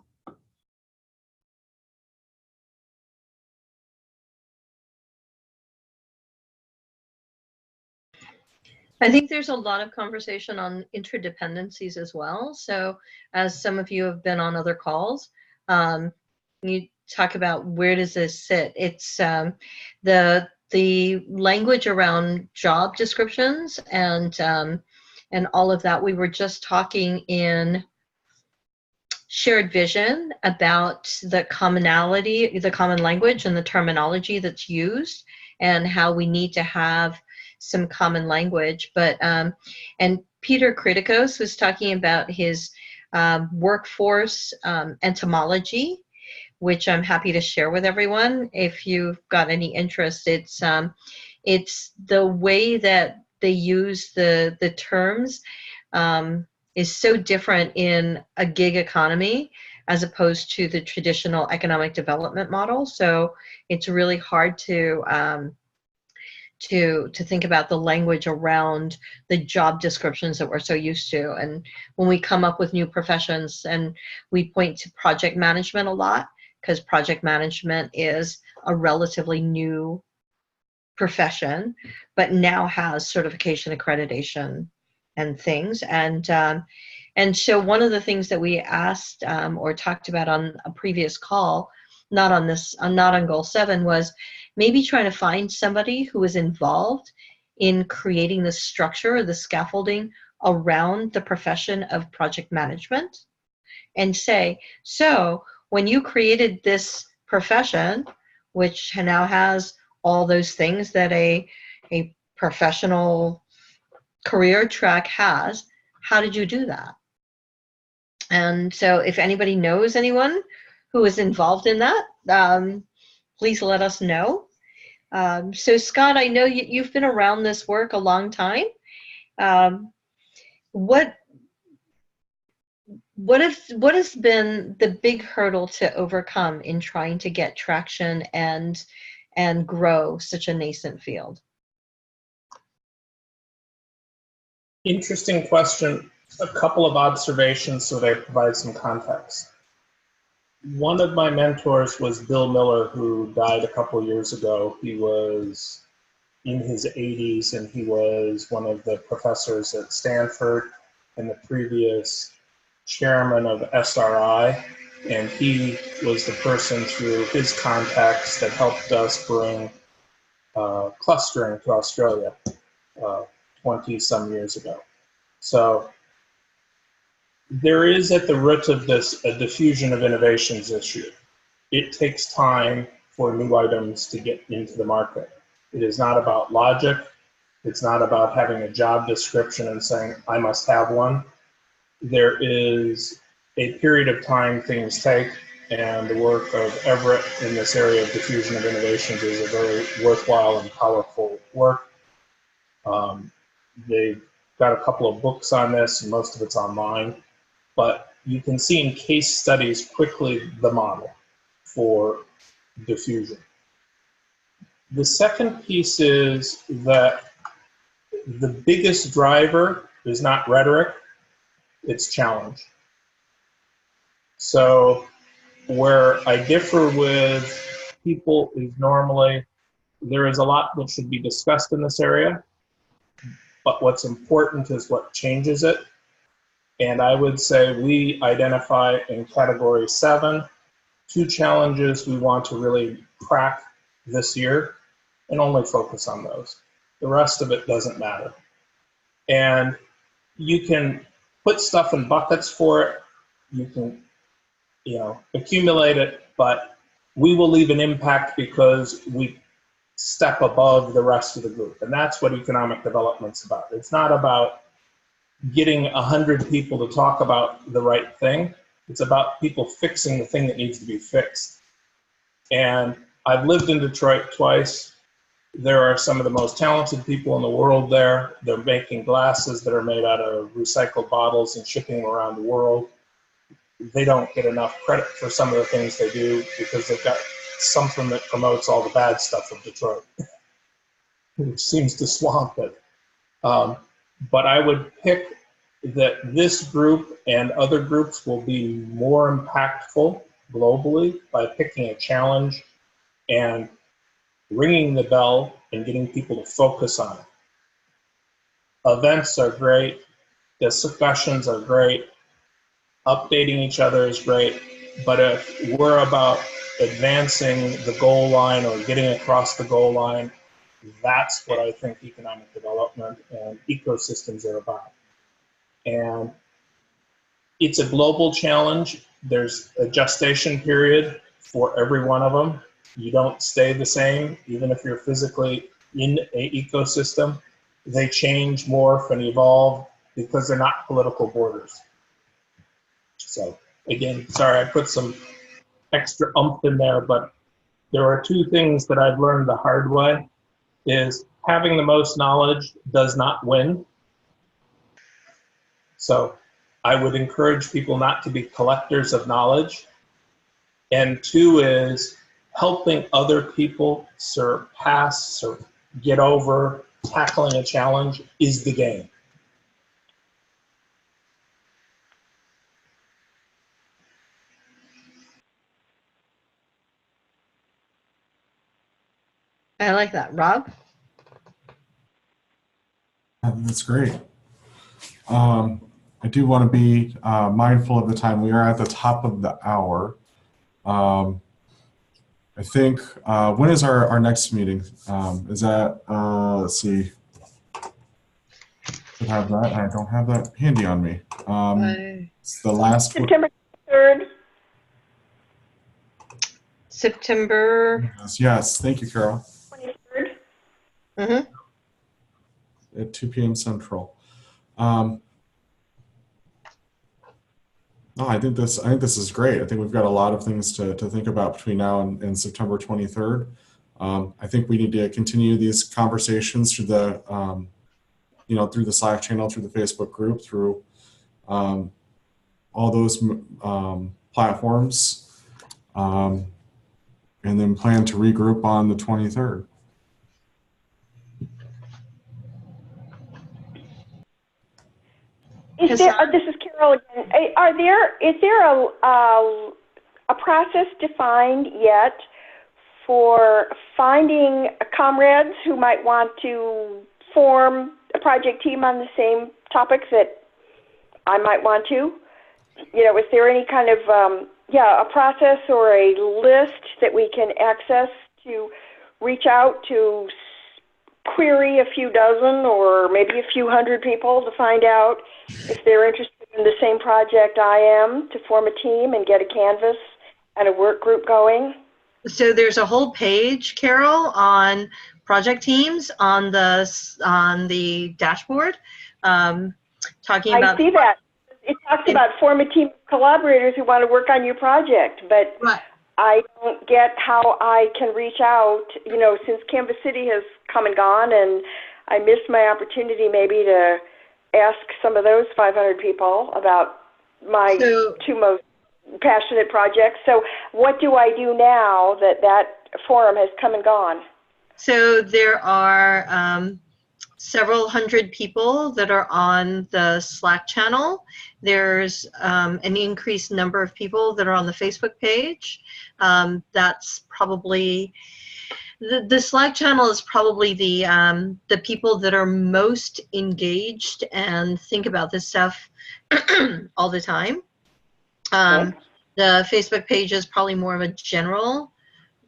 I think there's a lot of conversation on interdependencies as well. So as some of you have been on other calls, you talk about where does this sit? It's the language around job descriptions and all of that. We were just talking in shared vision about the commonality, the common language and the terminology that's used, and how we need to have some common language. But and Peter Kritikos was talking about his workforce entomology, which I'm happy to share with everyone if you've got any interest. It's the way that they use the terms is so different in a gig economy as opposed to the traditional economic development model. So it's really hard to think about the language around the job descriptions that we're so used to. And when we come up with new professions, and we point to project management a lot, because project management is a relatively new profession, but now has certification, accreditation, and things. And so one of the things that we asked or talked about on a previous call, not on Goal 7, was maybe trying to find somebody who is involved in creating the structure or the scaffolding around the profession of project management, and say, so when you created this profession, which now has all those things that a professional career track has, how did you do that? And so if anybody knows anyone who is involved in that, please let us know. So Scott, I know you've been around this work a long time. What has been the big hurdle to overcome in trying to get traction and grow such a nascent field? Interesting question. A couple of observations so they provide some context. One of my mentors was Bill Miller, who died a couple years ago. He was in his 80s, and he was one of the professors at Stanford and the previous chairman of SRI. And he was the person through his contacts that helped us bring clustering to Australia 20-some years ago. So there is at the root of this a diffusion of innovations issue. It takes time for new items to get into the market. It is not about logic. It's not about having a job description and saying, I must have one. There is a period of time things take, and the work of Everett in this area of diffusion of innovations is a very worthwhile and powerful work. They've got a couple of books on this, and most of it's online, but you can see in case studies quickly the model for diffusion. The second piece is that the biggest driver is not rhetoric, it's challenge. So where I differ with people is normally there is a lot that should be discussed in this area, but what's important is what changes it. And I would say we identify in category 7 2 challenges we want to really crack this year and only focus on those. The rest of it doesn't matter. And you can put stuff in buckets for it. You can, accumulate it, but we will leave an impact because we step above the rest of the group. And that's what economic development's about. It's not about getting 100 people to talk about the right thing. It's about people fixing the thing that needs to be fixed. And I've lived in Detroit twice. There are some of the most talented people in the world there. They're making glasses that are made out of recycled bottles and shipping them around the world. They don't get enough credit for some of the things they do because they've got something that promotes all the bad stuff of Detroit, which seems to swamp it. But I would pick that this group and other groups will be more impactful globally by picking a challenge and ringing the bell and getting people to focus on it. Events are great. Discussions are great. Updating each other is great. But if we're about advancing the goal line or getting across the goal line, that's what I think economic development and ecosystems are about. And it's a global challenge. There's a gestation period for every one of them. You don't stay the same, even if you're physically in an ecosystem. They change, morph, and evolve because they're not political borders. So again, sorry, I put some extra oomph in there, but there are 2 things that I've learned the hard way is having the most knowledge does not win. So I would encourage people not to be collectors of knowledge. And 2 is helping other people surpass or get over tackling a challenge is the game. I like that. Rob? That's great. I do want to be mindful of the time. We are at the top of the hour. I think, when is our next meeting? Is that, let's see. I have that. I don't have that handy on me. It's the last September 3rd. September. Yes. Thank you, Carol. 23rd. Mm-hmm. At 2 p.m. Central. No, I think this is great. I think we've got a lot of things to think about between now and September 23rd. I think we need to continue these conversations through the through the Slack channel, through the Facebook group, through all those platforms, and then plan to regroup on the 23rd. This is Carol again. Is there a process defined yet for finding comrades who might want to form a project team on the same topics that I might want to? Is there any kind of a process or a list that we can access to reach out to query a few dozen or maybe a few hundred people to find out if they're interested in the same project I am, to form a team and get a canvas and a work group going? So there's a whole page, Carol, on project teams on the dashboard, talking I about. see that. It talks about form a team of collaborators who want to work on your project, but Right. I don't get how I can reach out, since Canvas City has come and gone, and I missed my opportunity maybe to ask some of those 500 people about my two most passionate projects. So what do I do now that forum has come and gone? So there are several hundred people that are on the Slack channel. There's an increased number of people that are on the Facebook page. That's probably the Slack channel is probably the people that are most engaged and think about this stuff all the time. The Facebook page is probably more of a general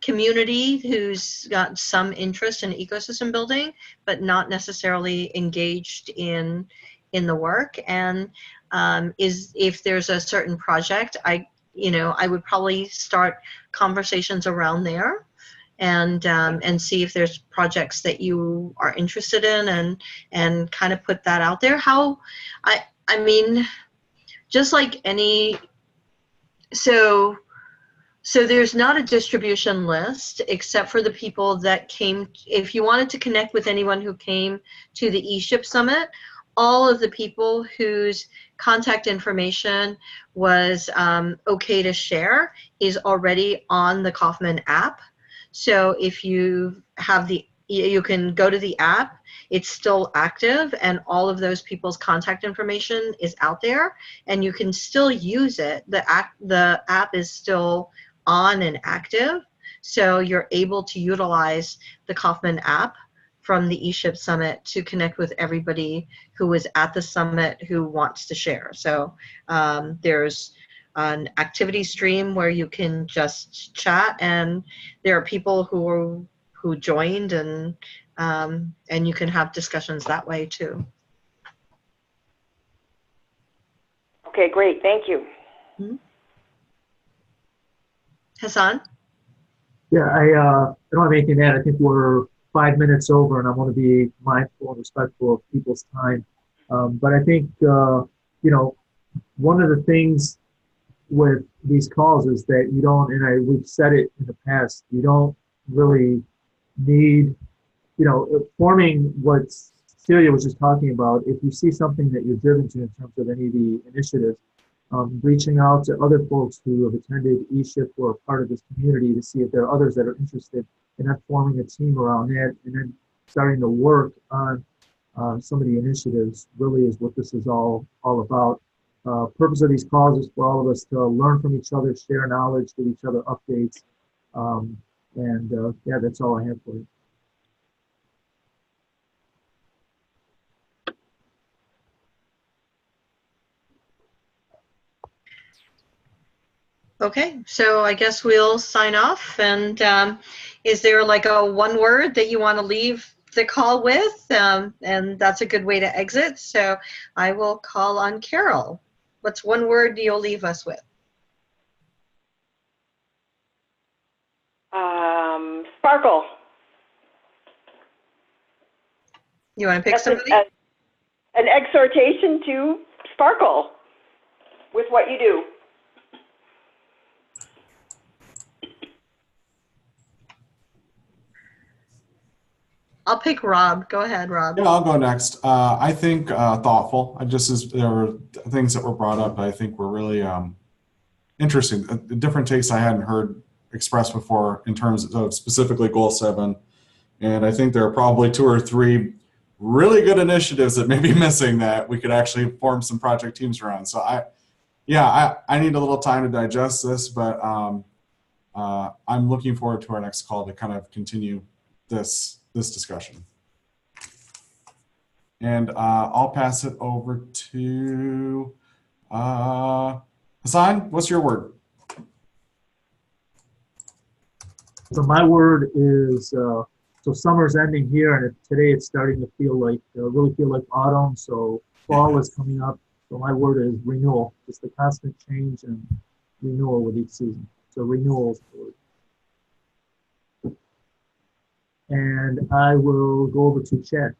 community who's got some interest in ecosystem building, but not necessarily engaged in the work. And if there's a certain project, I would probably start conversations around there, and see if there's projects that you are interested in, and kind of put that out there. I mean, just like any, so there's not a distribution list except for the people that came. If you wanted to connect with anyone who came to the ESHIP Summit, all of the people whose contact information was okay to share is already on the Kaufman app. So if you have you can go to the app, it's still active, and all of those people's contact information is out there, and you can still use it. The app is still on and active, so you're able to utilize the Kaufman app from the ESHIP Summit to connect with everybody who was at the summit who wants to share. So there's an activity stream where you can just chat, and there are people who joined, and you can have discussions that way too. Okay, great. Thank you. Mm-hmm. Hassan? Yeah, I don't have anything to add. I think we're 5 minutes over, and I want to be mindful and respectful of people's time. But I think, one of the things with these calls is that you don't, and we've said it in the past, you don't really need, forming what Celia was just talking about. If you see something that you're driven to in terms of any of the initiatives, reaching out to other folks who have attended ESHIP or are part of this community to see if there are others that are interested, and then forming a team around that, and then starting to work on some of the initiatives really is what this is all about. Purpose of these calls is for all of us to learn from each other, share knowledge, give each other updates, yeah, that's all I have for you. Okay, so I guess we'll sign off. And is there like a one word that you want to leave the call with? And that's a good way to exit. So I will call on Carol. What's one word you'll leave us with? Sparkle. You want to pick somebody? An exhortation to sparkle with what you do. I'll pick Rob. Go ahead, Rob. Yeah, I'll go next. I think thoughtful. There were things that were brought up that I think were really interesting. Different takes I hadn't heard expressed before in terms of specifically Goal 7. And I think there are probably 2 or 3 really good initiatives that may be missing that we could actually form some project teams around. So I need a little time to digest this, but I'm looking forward to our next call to kind of continue this discussion. And I'll pass it over to Hassan. What's your word? So my word is, so summer's ending here, and today it's starting to really feel like autumn. So fall is coming up. So my word is renewal. Just the constant change and renewal with each season. So renewal is the word. and I will go over to Chad.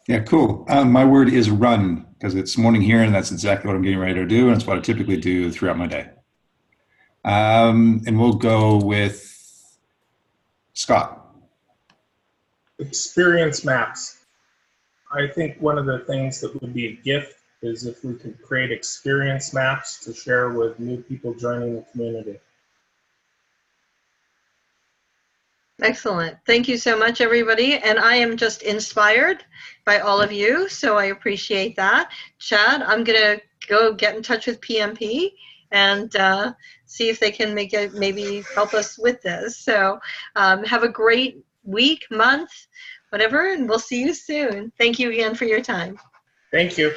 Yeah, cool. My word is run, because it's morning here, and that's exactly what I'm getting ready to do, and it's what I typically do throughout my day. And we'll go with Scott. Experience maps. I think one of the things that would be a gift is if we could create experience maps to share with new people joining the community. Excellent. Thank you so much, everybody. And I am just inspired by all of you, so I appreciate that. Chad, I'm going to go get in touch with PMP and see if they can maybe help us with this. So have a great week, month, whatever, and we'll see you soon. Thank you again for your time. Thank you.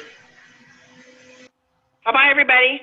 Bye-bye, everybody.